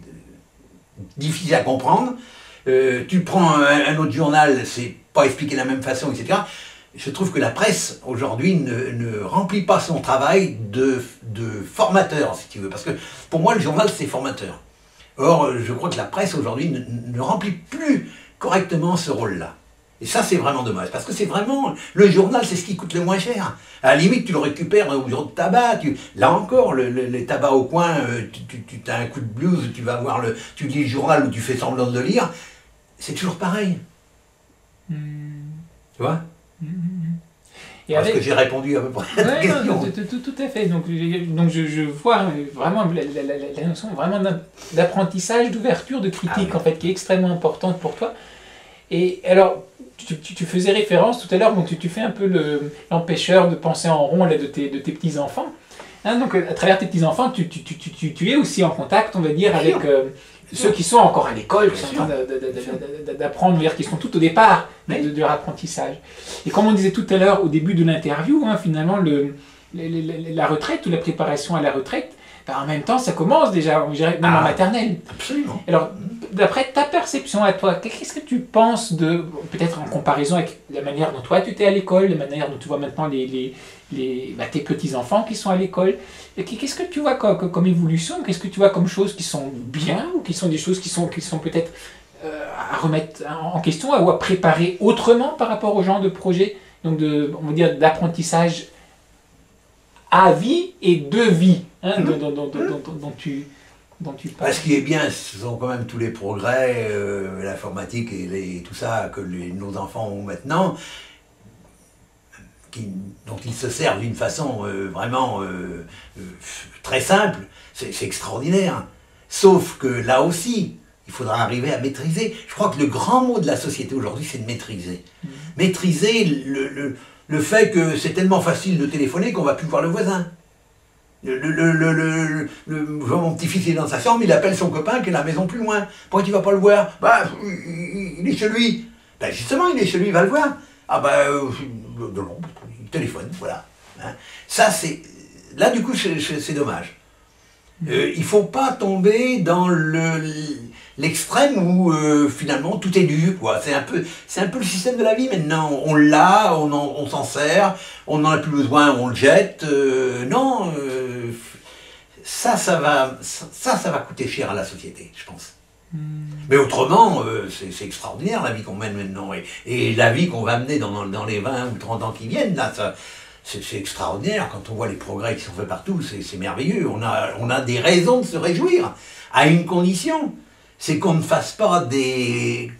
difficile à comprendre. Tu prends un autre journal, c'est pas expliqué de la même façon, etc. Je trouve que la presse, aujourd'hui, ne remplit pas son travail de formateur, si tu veux. Parce que, pour moi, le journal, c'est formateur. Or, je crois que la presse, aujourd'hui, ne remplit plus correctement ce rôle-là. Et ça, c'est vraiment dommage. Parce que c'est vraiment... Le journal, c'est ce qui coûte le moins cher. À la limite, tu le récupères au bureau de tabac. Là encore, les tabacs au coin, tu as un coup de blues, tu lis le journal ou tu fais semblant de le lire. C'est toujours pareil. Tu vois? Est-ce que j'ai répondu à peu près à ta question? Tout à fait. Donc je vois vraiment la notion vraiment d'apprentissage, d'ouverture, de critique, en fait, qui est extrêmement importante pour toi. Et alors, tu faisais référence tout à l'heure, donc tu fais un peu l'empêcheur de penser en rond là, de tes petits-enfants. Hein, donc à travers tes petits-enfants, tu es aussi en contact, on va dire, avec ceux qui sont encore à l'école, qui sont en train d'apprendre, qui sont tout au départ de leur apprentissage. Et comme on disait tout à l'heure au début de l'interview, hein, finalement, la retraite ou la préparation à la retraite, en même temps, ça commence déjà, on dirait même en maternelle. Absolument. Alors, d'après ta perception à toi, qu'est-ce que tu penses de, peut-être en comparaison avec la manière dont toi tu étais à l'école, la manière dont tu vois maintenant tes petits-enfants qui sont à l'école, qu'est-ce que tu vois comme évolution, qu'est-ce que tu vois comme choses qui sont bien, ou qui sont des choses qui sont peut-être à remettre en question, ou à préparer autrement par rapport au genre de projet, donc on va dire d'apprentissage à vie et de vie, hein, dont tu parles. Ce qui est bien, ce sont quand même tous les progrès, l'informatique et tout ça que nos enfants ont maintenant, dont ils se servent d'une façon vraiment très simple. C'est extraordinaire. Sauf que là aussi, il faudra arriver à maîtriser. Je crois que le grand mot de la société aujourd'hui, c'est de maîtriser. Maîtriser le fait que c'est tellement facile de téléphoner qu'on ne va plus voir le voisin. Je vois mon petit-fils, il est dans sa chambre, il appelle son copain qui est à la maison plus loin. Pourquoi tu ne vas pas le voir? Bah, il est chez lui. Ben justement, il est chez lui, il va le voir. Ah non, il téléphone, voilà. Hein. Ça, c'est... Là, du coup, c'est dommage. Il ne faut pas tomber dans l'extrême où finalement tout est dû, quoi. C'est un peu le système de la vie maintenant. On l'a, on s'en sert, on n'en a plus besoin, on le jette. Non, ça va coûter cher à la société, je pense. Mais autrement, c'est extraordinaire la vie qu'on mène maintenant. Et la vie qu'on va mener dans les 20 ou 30 ans qui viennent, là, c'est extraordinaire quand on voit les progrès qui sont faits partout, c'est merveilleux. On a des raisons de se réjouir, à une condition, c'est qu'on ne fasse pas des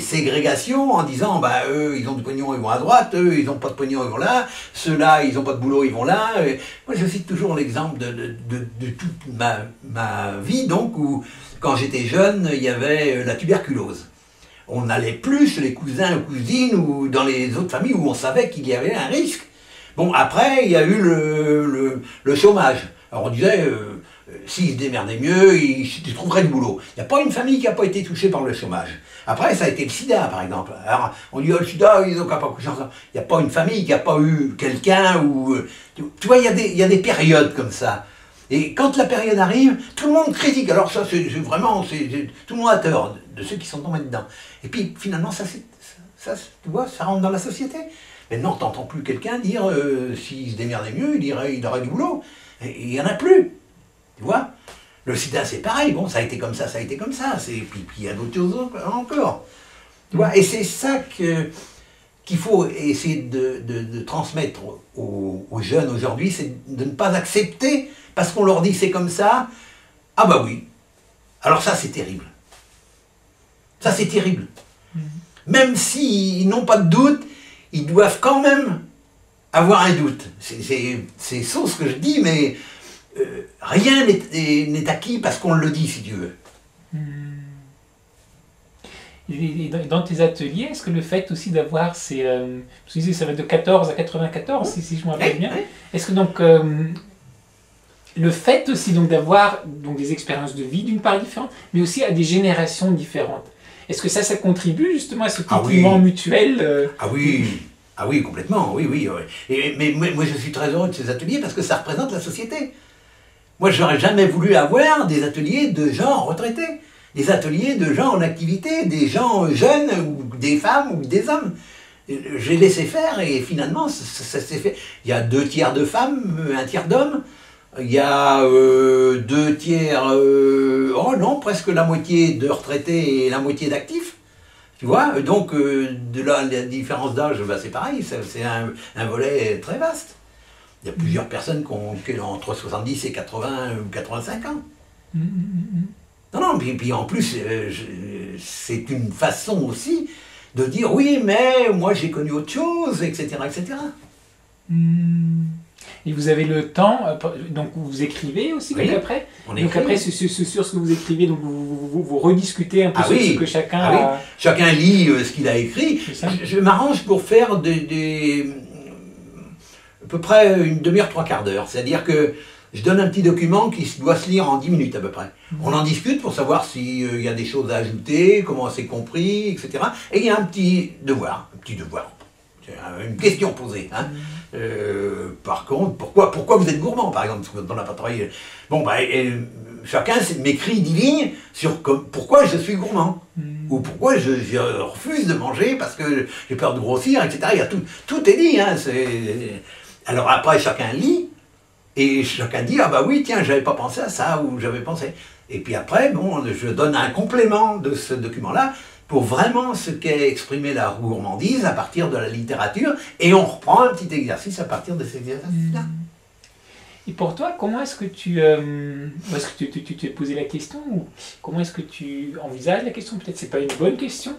ségrégations en disant bah eux ils ont du pognon, ils vont à droite, eux ils n'ont pas de pognon, ils vont là, ceux-là ils n'ont pas de boulot, ils vont là. Moi je cite toujours l'exemple de toute ma vie, donc où quand j'étais jeune, il y avait la tuberculose. On n'allait plus chez les cousins ou cousines ou dans les autres familles où on savait qu'il y avait un risque. Bon, après, il y a eu le chômage. Alors on disait, s'ils se démerdaient mieux, ils trouveraient du boulot. Il n'y a pas une famille qui n'a pas été touchée par le chômage. Après, ça a été le sida, par exemple. Alors, on dit, oh, le sida, ils n'ont pas couché ensemble. Il n'y a pas une famille qui n'a pas eu quelqu'un ou... Tu vois, il y a des périodes comme ça. Et quand la période arrive, tout le monde critique. Alors ça, c'est vraiment... tout le monde a tort de ceux qui sont tombés dedans. Et puis, finalement, ça tu vois, ça rentre dans la société. Maintenant, tu n'entends plus quelqu'un dire s'il se démerdait mieux, il aurait du boulot. Et il n'y en a plus. Tu vois? Le sida, c'est pareil. Bon, ça a été comme ça, ça a été comme ça. Puis il y a d'autres choses encore. Tu vois? Et c'est ça qu'il faut essayer de transmettre aux jeunes aujourd'hui, c'est de ne pas accepter, parce qu'on leur dit c'est comme ça, ah bah oui. Alors ça, c'est terrible. Ça, c'est terrible. Même s'ils n'ont pas de doute, ils doivent quand même avoir un doute. C'est sauf ce que je dis, mais rien n'est acquis parce qu'on le dit, si tu veux. Et dans tes ateliers, est-ce que le fait aussi d'avoir ces... tu disais, ça va de 14 à 94, si je me rappelle bien. Est-ce que donc... le fait aussi d'avoir des expériences de vie d'une part différentes, mais aussi à des générations différentes. Est-ce que ça contribue justement à ce compliment mutuel Ah oui, complètement, oui. Mais moi je suis très heureux de ces ateliers parce que ça représente la société. Moi je n'aurais jamais voulu avoir des ateliers de gens retraités, des ateliers de gens en activité, des gens jeunes, ou des femmes ou des hommes. J'ai laissé faire et finalement ça s'est fait. Il y a 2 tiers de femmes, 1 tiers d'hommes. Il y a 2 tiers, presque la moitié de retraités et la moitié d'actifs. Tu vois, donc de là, la différence d'âge, c'est pareil, c'est un volet très vaste. Il y a plusieurs personnes qui ont entre 70 et 80 ou 85 ans. Non, puis en plus, c'est une façon aussi de dire oui, mais moi j'ai connu autre chose, etc. Et vous avez le temps, donc vous écrivez aussi après. Donc après, sur ce que vous écrivez, donc vous rediscutez un peu sur ce que chacun a... Chacun lit ce qu'il a écrit. Je m'arrange pour faire à peu près une demi-heure, 3/4 d'heure. C'est-à-dire que je donne un petit document qui doit se lire en 10 minutes à peu près. On en discute pour savoir s'il y a des choses à ajouter, comment c'est compris, etc. Et il y a un petit devoir. une question posée. Hein. Par contre, pourquoi vous êtes gourmand, par exemple, parce qu'on n'a pas travaillé. Bon, chacun m'écrit 10 lignes sur pourquoi je suis gourmand. Ou pourquoi je refuse de manger parce que j'ai peur de grossir, etc. Il y a tout est dit. Hein, alors après, chacun lit, et chacun dit, ah bah oui, tiens, j'avais pas pensé à ça, ou j'avais pensé. Et puis après, bon, je donne un complément de ce document-là, pour vraiment ce qu'est exprimé la gourmandise à partir de la littérature, et on reprend un petit exercice à partir de cet exercice-là. Et pour toi, comment est-ce que est-ce que tu t'es posé la question, ou comment est-ce que tu envisages la question? Peut-être c'est pas une bonne question.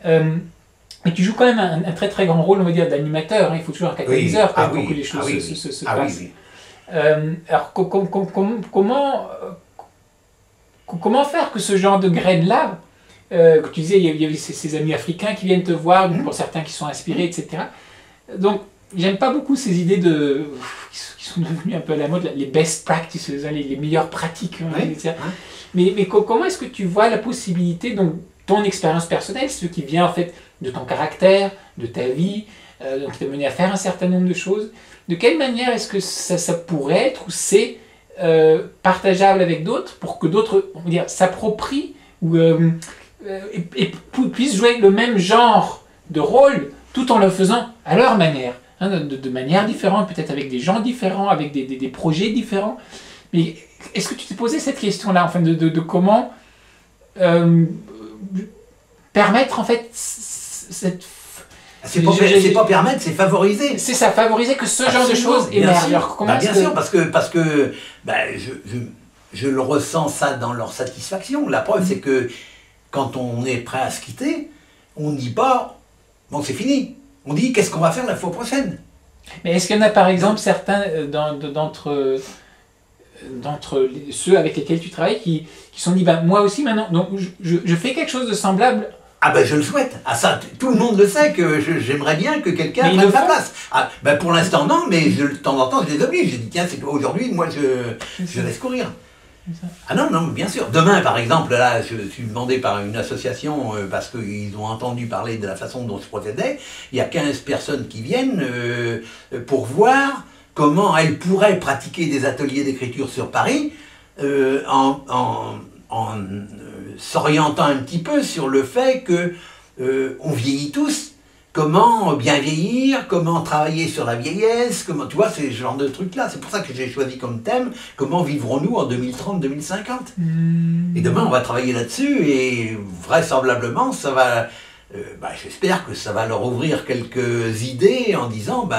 Mais tu joues quand même un très très grand rôle, on va dire, d'animateur. Hein. Il faut toujours un catalyseur pour que les choses se passent. Oui. Alors comment faire que ce genre de graines-là, que tu disais, il y avait ces amis africains qui viennent te voir, pour certains qui sont inspirés, etc. Donc, j'aime pas beaucoup ces idées qui sont devenues un peu à la mode, les best practices, les meilleures pratiques. Etc. Mais comment est-ce que tu vois la possibilité, donc ton expérience personnelle, ce qui vient en fait de ton caractère, de ta vie, donc qui t'a mené à faire un certain nombre de choses, de quelle manière est-ce que ça pourrait être, ou c'est partageable avec d'autres, pour que d'autres, on va dire, s'approprient et puissent jouer le même genre de rôle, tout en le faisant à leur manière, hein, de manière différente, peut-être avec des gens différents, avec des projets différents. Mais est-ce que tu t'es posé cette question-là, enfin, de comment permettre en fait cette... C'est pas permettre, c'est favoriser. C'est ça, favoriser que ce genre de choses émergent. Bien sûr, parce que je le ressens ça dans leur satisfaction. La preuve, c'est que quand on est prêt à se quitter, on ne dit pas, bon, c'est fini. On dit, qu'est-ce qu'on va faire la fois prochaine? Mais est-ce qu'il y en a par exemple certains d'entre ceux avec lesquels tu travailles qui se sont dit, ben, moi aussi maintenant, donc je fais quelque chose de semblable? Ah ben je le souhaite. Ah ça, tout le monde le sait que j'aimerais bien que quelqu'un prenne sa place. Ah, ben pour l'instant non, mais de temps en temps je les oblige. Je dis tiens, c'est aujourd'hui, moi je laisse courir. Ah non, bien sûr. Demain par exemple, là je suis demandé par une association parce qu'ils ont entendu parler de la façon dont je procédais. Il y a 15 personnes qui viennent pour voir comment elles pourraient pratiquer des ateliers d'écriture sur Paris en s'orientant un petit peu sur le fait que on vieillit tous, comment bien vieillir, comment travailler sur la vieillesse, comment, tu vois, c'est ce genre de trucs-là. C'est pour ça que j'ai choisi comme thème, comment vivrons-nous en 2030-2050. Et demain, on va travailler là-dessus et vraisemblablement, ça va... j'espère que ça va leur ouvrir quelques idées en disant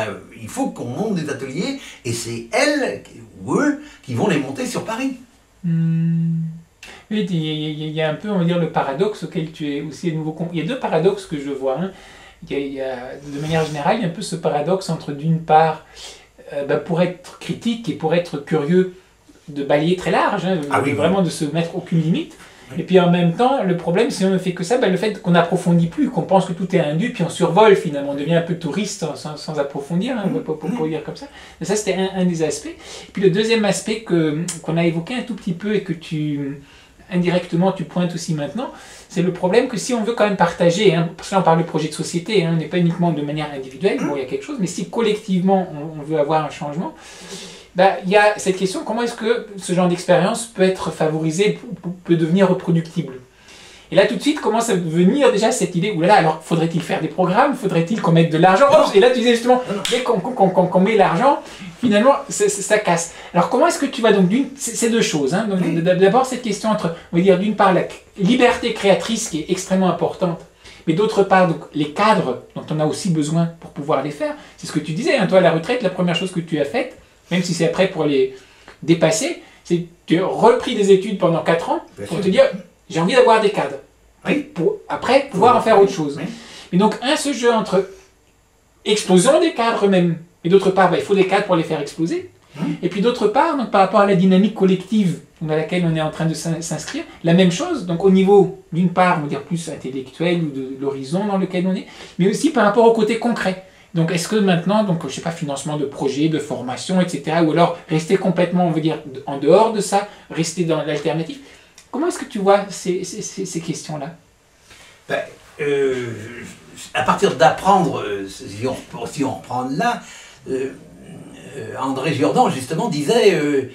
il faut qu'on monte des ateliers et c'est elles ou eux qui vont les monter sur Paris. Oui, il y a un peu, on va dire, le paradoxe auquel tu es aussi à nouveau... Il y a deux paradoxes que je vois. Hein. Il y a, de manière générale, il y a un peu ce paradoxe entre, d'une part, pour être critique et pour être curieux, de balayer très large, hein, vraiment de se mettre aucune limite. Et puis en même temps, le problème, si on ne fait que ça, le fait qu'on n'approfondit plus, qu'on pense que tout est indu, puis on survole finalement, on devient un peu touriste sans approfondir, hein, pour dire comme ça. Mais ça, c'était un des aspects. Et puis le deuxième aspect qu'on a évoqué un tout petit peu et que indirectement tu pointes aussi maintenant, c'est le problème que si on veut quand même partager, hein, parce que là on parle de projet de société, hein, on n'est pas uniquement de manière individuelle, bon, il y a quelque chose, mais si collectivement on veut avoir un changement, il y a cette question, comment est-ce que ce genre d'expérience peut être favorisé, peut devenir reproductible? Et là tout de suite commence à venir déjà cette idée, oulala, alors faudrait-il faire des programmes, faudrait-il qu'on mette de l'argent? Et là tu disais justement, dès qu'on met l'argent, finalement ça casse. Alors comment est-ce que tu vas donc, ces deux choses, hein, donc d'abord cette question entre, on va dire d'une part la liberté créatrice qui est extrêmement importante, mais d'autre part donc, les cadres dont on a aussi besoin pour pouvoir les faire, c'est ce que tu disais, hein, toi à la retraite, la première chose que tu as faite, même si c'est après pour les dépasser, c'est que tu as repris des études pendant 4 ans pour te dire, j'ai envie d'avoir des cadres. Pour après pouvoir en faire autre chose. Et donc, ce jeu entre explosion des cadres même, et d'autre part, il faut des cadres pour les faire exploser. Et puis d'autre part, donc, par rapport à la dynamique collective dans laquelle on est en train de s'inscrire, la même chose, donc au niveau, d'une part, on va dire plus intellectuel ou de l'horizon dans lequel on est, mais aussi par rapport au côté concret. Donc, est-ce que maintenant, donc, je sais pas, financement de projets, de formation, etc., ou alors rester complètement, on veut dire, en dehors de ça, rester dans l'alternative? Comment est-ce que tu vois ces questions-là? à partir d'apprendre, si on reprend là, André Jourdan justement disait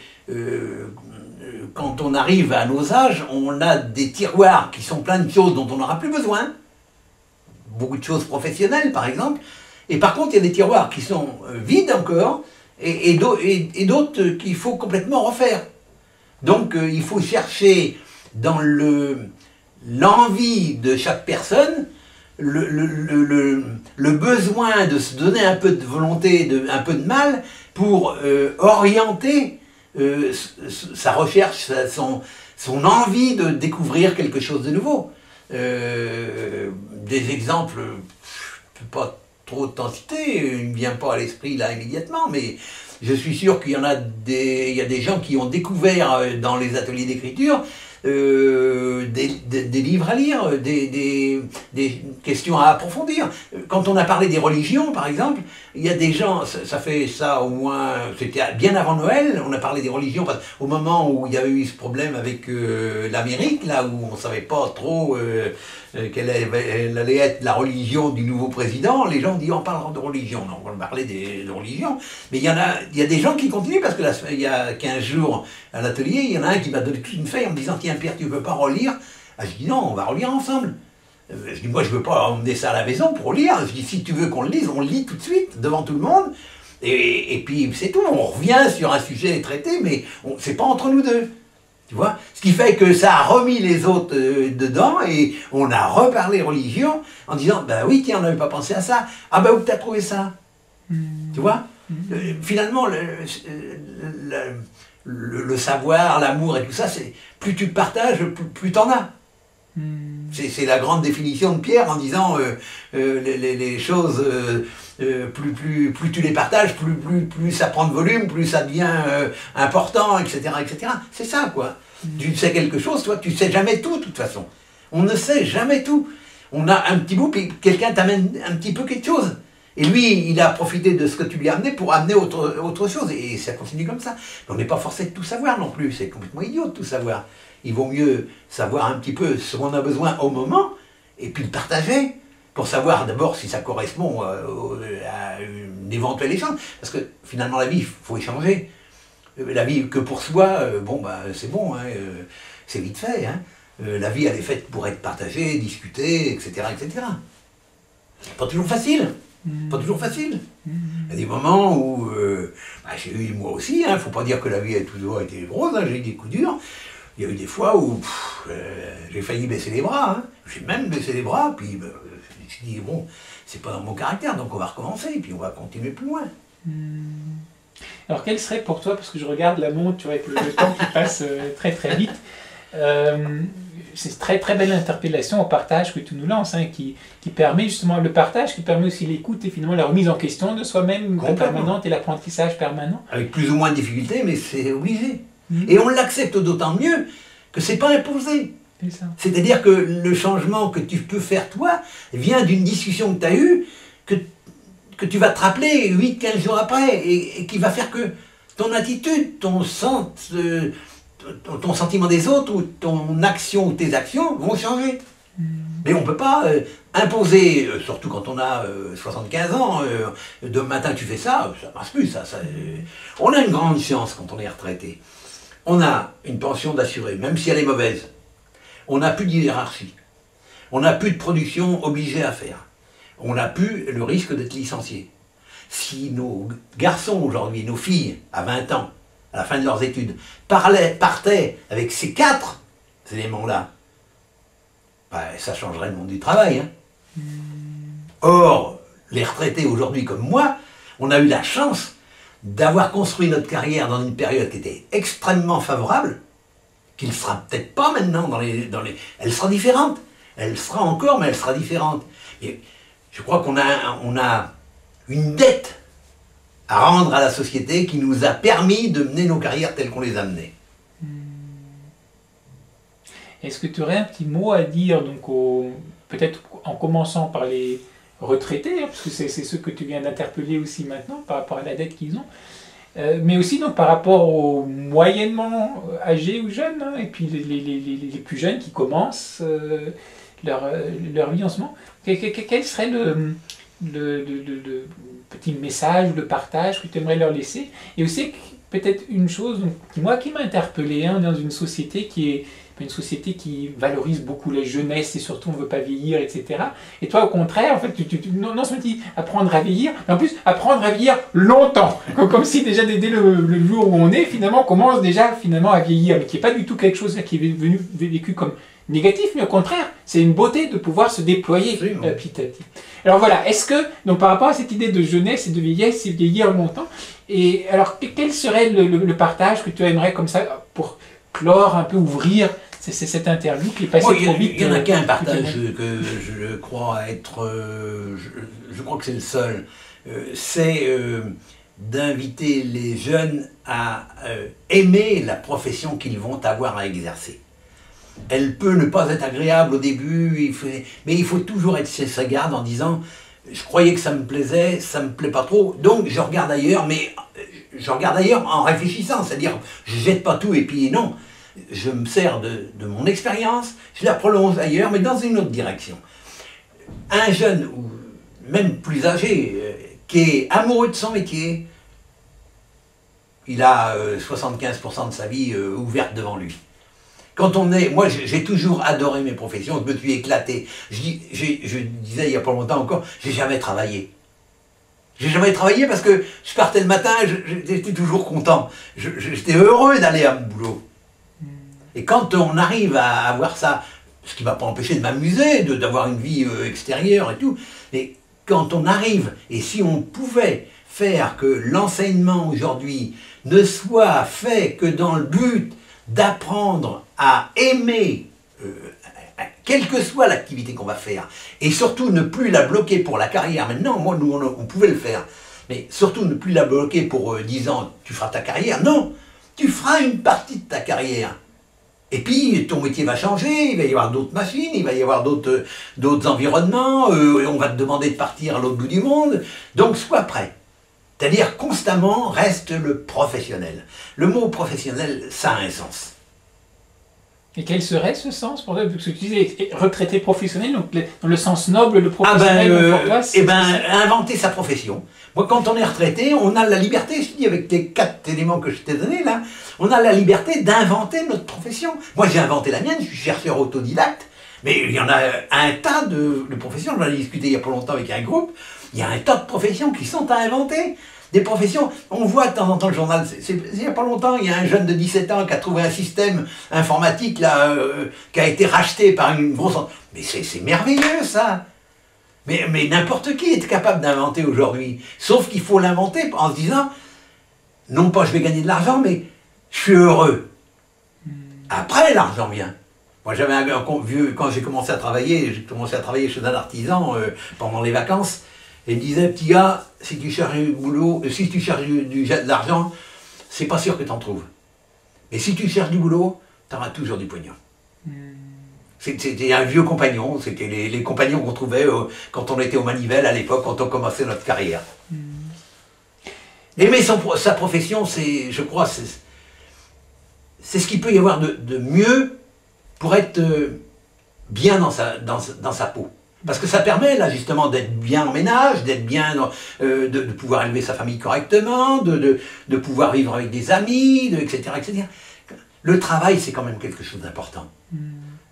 quand on arrive à nos âges, on a des tiroirs qui sont pleins de choses dont on n'aura plus besoin. Beaucoup de choses professionnelles, par exemple. Et par contre, il y a des tiroirs qui sont vides encore, et d'autres qu'il faut complètement refaire. Donc, il faut chercher dans l'envie de chaque personne, le besoin de se donner un peu de volonté, un peu de mal, pour orienter sa recherche, son envie de découvrir quelque chose de nouveau. Des exemples, je ne peux pas trop t'en citer, il ne me vient pas à l'esprit là immédiatement, mais je suis sûr qu'il y a des gens qui ont découvert dans les ateliers d'écriture des livres à lire, des questions à approfondir. Quand on a parlé des religions, par exemple, il y a des gens, ça fait ça au moins, c'était bien avant Noël, on a parlé des religions, parce qu'au moment où il y a eu ce problème avec l'Amérique, là où on ne savait pas trop quelle allait être la religion du nouveau président, les gens disent on parlera de religion, non, on va parler de religion, mais il y a des gens qui continuent, parce que là, il y a 15 jours à l'atelier, il y en a un qui m'a donné toute une feuille en me disant tiens Pierre, tu ne peux pas relire? Je dis non, on va relire ensemble. Je dis moi je ne veux pas emmener ça à la maison pour lire, je dis si tu veux qu'on le lise, on le lit tout de suite, devant tout le monde, et puis c'est tout, on revient sur un sujet traité, mais c'est pas entre nous deux. Tu vois? Ce qui fait que ça a remis les autres dedans et on a reparlé religion en disant bah oui, tiens, on n'avait pas pensé à ça. Ah bah où t'as trouvé ça? Tu vois? Finalement, le savoir, l'amour et tout ça, plus tu le partages, plus t'en as. C'est la grande définition de Pierre en disant les choses, plus tu les partages, plus ça prend de volume, plus ça devient important, etc., etc. C'est ça, quoi. Tu sais quelque chose, toi, tu sais jamais tout, de toute façon. On ne sait jamais tout. On a un petit bout, puis quelqu'un t'amène un petit peu quelque chose. Et lui, il a profité de ce que tu lui as amené pour amener autre chose. Et ça continue comme ça. Mais on n'est pas forcé de tout savoir non plus. C'est complètement idiot de tout savoir. Il vaut mieux savoir un petit peu ce qu'on a besoin au moment, et puis le partager, pour savoir d'abord si ça correspond à une éventuelle échange. Parce que finalement, la vie, il faut échanger. La vie que pour soi, c'est bon, hein, c'est vite fait. Hein. La vie, elle est faite pour être partagée, discutée, etc., etc. C'est pas toujours facile. Pas toujours facile. Il y a des moments où, j'ai eu moi aussi, il ne faut pas dire que la vie a toujours été rose, hein, j'ai eu des coups durs. Il y a eu des fois où j'ai failli baisser les bras, hein. J'ai même baissé les bras, puis je me suis dit, bon, c'est pas dans mon caractère, donc on va recommencer, et puis on va continuer plus loin. Alors quel serait pour toi, parce que je regarde la montre, tu vois, avec le temps qui passe très très vite, c'est une très très belle interpellation au partage que tu nous lances, hein, qui permet justement le partage, qui permet aussi l'écoute et finalement la remise en question de soi-même permanente et l'apprentissage permanent. Avec plus ou moins de difficultés, mais c'est obligé. Et on l'accepte d'autant mieux que c'est pas imposé. C'est-à-dire que le changement que tu peux faire toi vient d'une discussion que tu as eue, que tu vas te rappeler 8-15 jours après, et qui va faire que ton attitude, ton sentiment des autres, ou ton action ou tes actions vont changer. Mais on ne peut pas imposer, surtout quand on a 75 ans, demain matin tu fais ça, ça ne marche plus. On a une grande chance quand on est retraité. On a une pension d'assuré, même si elle est mauvaise. On n'a plus de hiérarchie. On n'a plus de production obligée à faire. On n'a plus le risque d'être licencié. Si nos garçons aujourd'hui, nos filles, à 20 ans, à la fin de leurs études, partaient avec ces 4 éléments-là, ça changerait le monde du travail. Hein. Or, les retraités aujourd'hui comme moi, on a eu la chance d'avoir construit notre carrière dans une période qui était extrêmement favorable, qui ne sera peut-être pas maintenant elle sera différente. Elle sera encore, mais elle sera différente. Et je crois qu'on a une dette à rendre à la société qui nous a permis de mener nos carrières telles qu'on les a menées. Est-ce que tu aurais un petit mot à dire, donc peut-être en commençant par les retraités, hein, parce que c'est ceux que tu viens d'interpeller aussi maintenant par rapport à la dette qu'ils ont, mais aussi donc par rapport aux moyennement âgés ou jeunes, hein, et puis les plus jeunes qui commencent leur vie en ce moment. Quel serait le petit message, le partage que tu aimerais leur laisser? Et aussi, peut-être une chose qui m'a interpellé dans une société qui valorise beaucoup la jeunesse et surtout on ne veut pas vieillir, etc. Et toi, au contraire, en fait, non seulement tu dis apprendre à vieillir, mais en plus apprendre à vieillir longtemps. Comme si déjà dès le jour où on est, finalement, on commence déjà à vieillir, mais qui n'est pas du tout quelque chose qui est vécu comme négatif, mais au contraire, c'est une beauté de pouvoir se déployer petit à petit. Alors voilà, est-ce que, donc par rapport à cette idée de jeunesse et de vieillesse, c'est vieillir longtemps, et alors quel serait le partage que tu aimerais comme ça pour clore un peu, ouvrir cette interview qui est passée trop vite? Il n'y en a qu'un partage que je crois être, je crois que c'est le seul, c'est d'inviter les jeunes à aimer la profession qu'ils vont avoir à exercer. Elle peut ne pas être agréable au début, mais il faut toujours être chez sa garde en disant « je croyais que ça me plaisait, ça me plaît pas trop, donc je regarde ailleurs », mais je regarde ailleurs en réfléchissant, c'est-à-dire je jette pas tout et puis non, je me sers de mon expérience, je la prolonge ailleurs, mais dans une autre direction. Un jeune, ou même plus âgé, qui est amoureux de son métier, il a 75% de sa vie ouverte devant lui. Quand on est, moi j'ai toujours adoré mes professions, je me suis éclaté. Je disais il n'y a pas longtemps encore, j'ai jamais travaillé. J'ai jamais travaillé parce que je partais le matin, j'étais toujours content. J'étais heureux d'aller à mon boulot. Et quand on arrive à avoir ça, ce qui ne m'a pas empêché de m'amuser, d'avoir une vie extérieure et tout, mais quand on arrive, et si on pouvait faire que l'enseignement aujourd'hui ne soit fait que dans le but d'apprendre à aimer, quelle que soit l'activité qu'on va faire, et surtout ne plus la bloquer pour la carrière. Maintenant, moi, nous, on pouvait le faire, mais surtout ne plus la bloquer pour 10 ans, tu feras ta carrière. Non, tu feras une partie de ta carrière. Et puis, ton métier va changer, il va y avoir d'autres machines, il va y avoir d'autres environnements, on va te demander de partir à l'autre bout du monde, donc sois prêt. C'est-à-dire, constamment, reste le professionnel. Le mot professionnel, ça a un sens. Et quel serait ce sens pour toi? Parce que tu disais retraité professionnel, donc dans le sens noble, le professionnel, pour toi, inventer sa profession. Moi, quand on est retraité, on a la liberté, je te dis, avec tes 4 éléments que je t'ai donnés là, on a la liberté d'inventer notre profession. Moi, j'ai inventé la mienne, je suis chercheur autodidacte, mais il y en a un tas de professions, j'en ai discuté il n'y a pas longtemps avec un groupe, il y a un tas de professions qui sont à inventer. Des professions, on voit de temps en temps le journal, il n'y a pas longtemps, il y a un jeune de 17 ans qui a trouvé un système informatique là, qui a été racheté par une grosse... Mais c'est merveilleux ça. Mais n'importe qui est capable d'inventer aujourd'hui. Sauf qu'il faut l'inventer en se disant, non pas je vais gagner de l'argent, mais je suis heureux. Après l'argent vient. Moi j'avais un vieux, quand j'ai commencé à travailler chez un artisan pendant les vacances, et il me disait, petit gars, si tu cherches du boulot, si tu cherches de l'argent, c'est pas sûr que tu en trouves. Mais si tu cherches du boulot, tu auras toujours du pognon. C'était un vieux compagnon, c'était les compagnons qu'on trouvait quand on était au Manivelle à l'époque, quand on commençait notre carrière. Aimer sa profession, je crois, c'est ce qu'il peut y avoir de mieux pour être bien dans sa peau. Parce que ça permet là justement d'être bien en ménage, d'être bien, de pouvoir élever sa famille correctement, de pouvoir vivre avec des amis, etc., etc. Le travail, c'est quand même quelque chose d'important.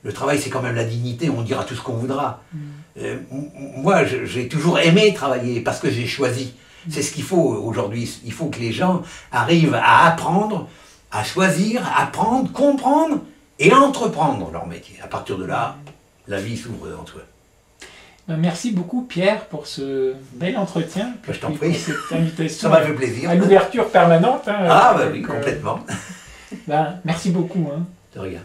Le travail, c'est quand même la dignité, on dira tout ce qu'on voudra. Moi, j'ai toujours aimé travailler parce que j'ai choisi. C'est ce qu'il faut aujourd'hui. Il faut que les gens arrivent à apprendre, à choisir, à apprendre, comprendre et entreprendre leur métier. À partir de là, la vie s'ouvre devant toi. Merci beaucoup Pierre pour ce bel entretien. Je t'en prie. Cette invitation. Ça m'a fait plaisir. À l'ouverture permanente. Ah bah oui, complètement. Merci beaucoup. De rien.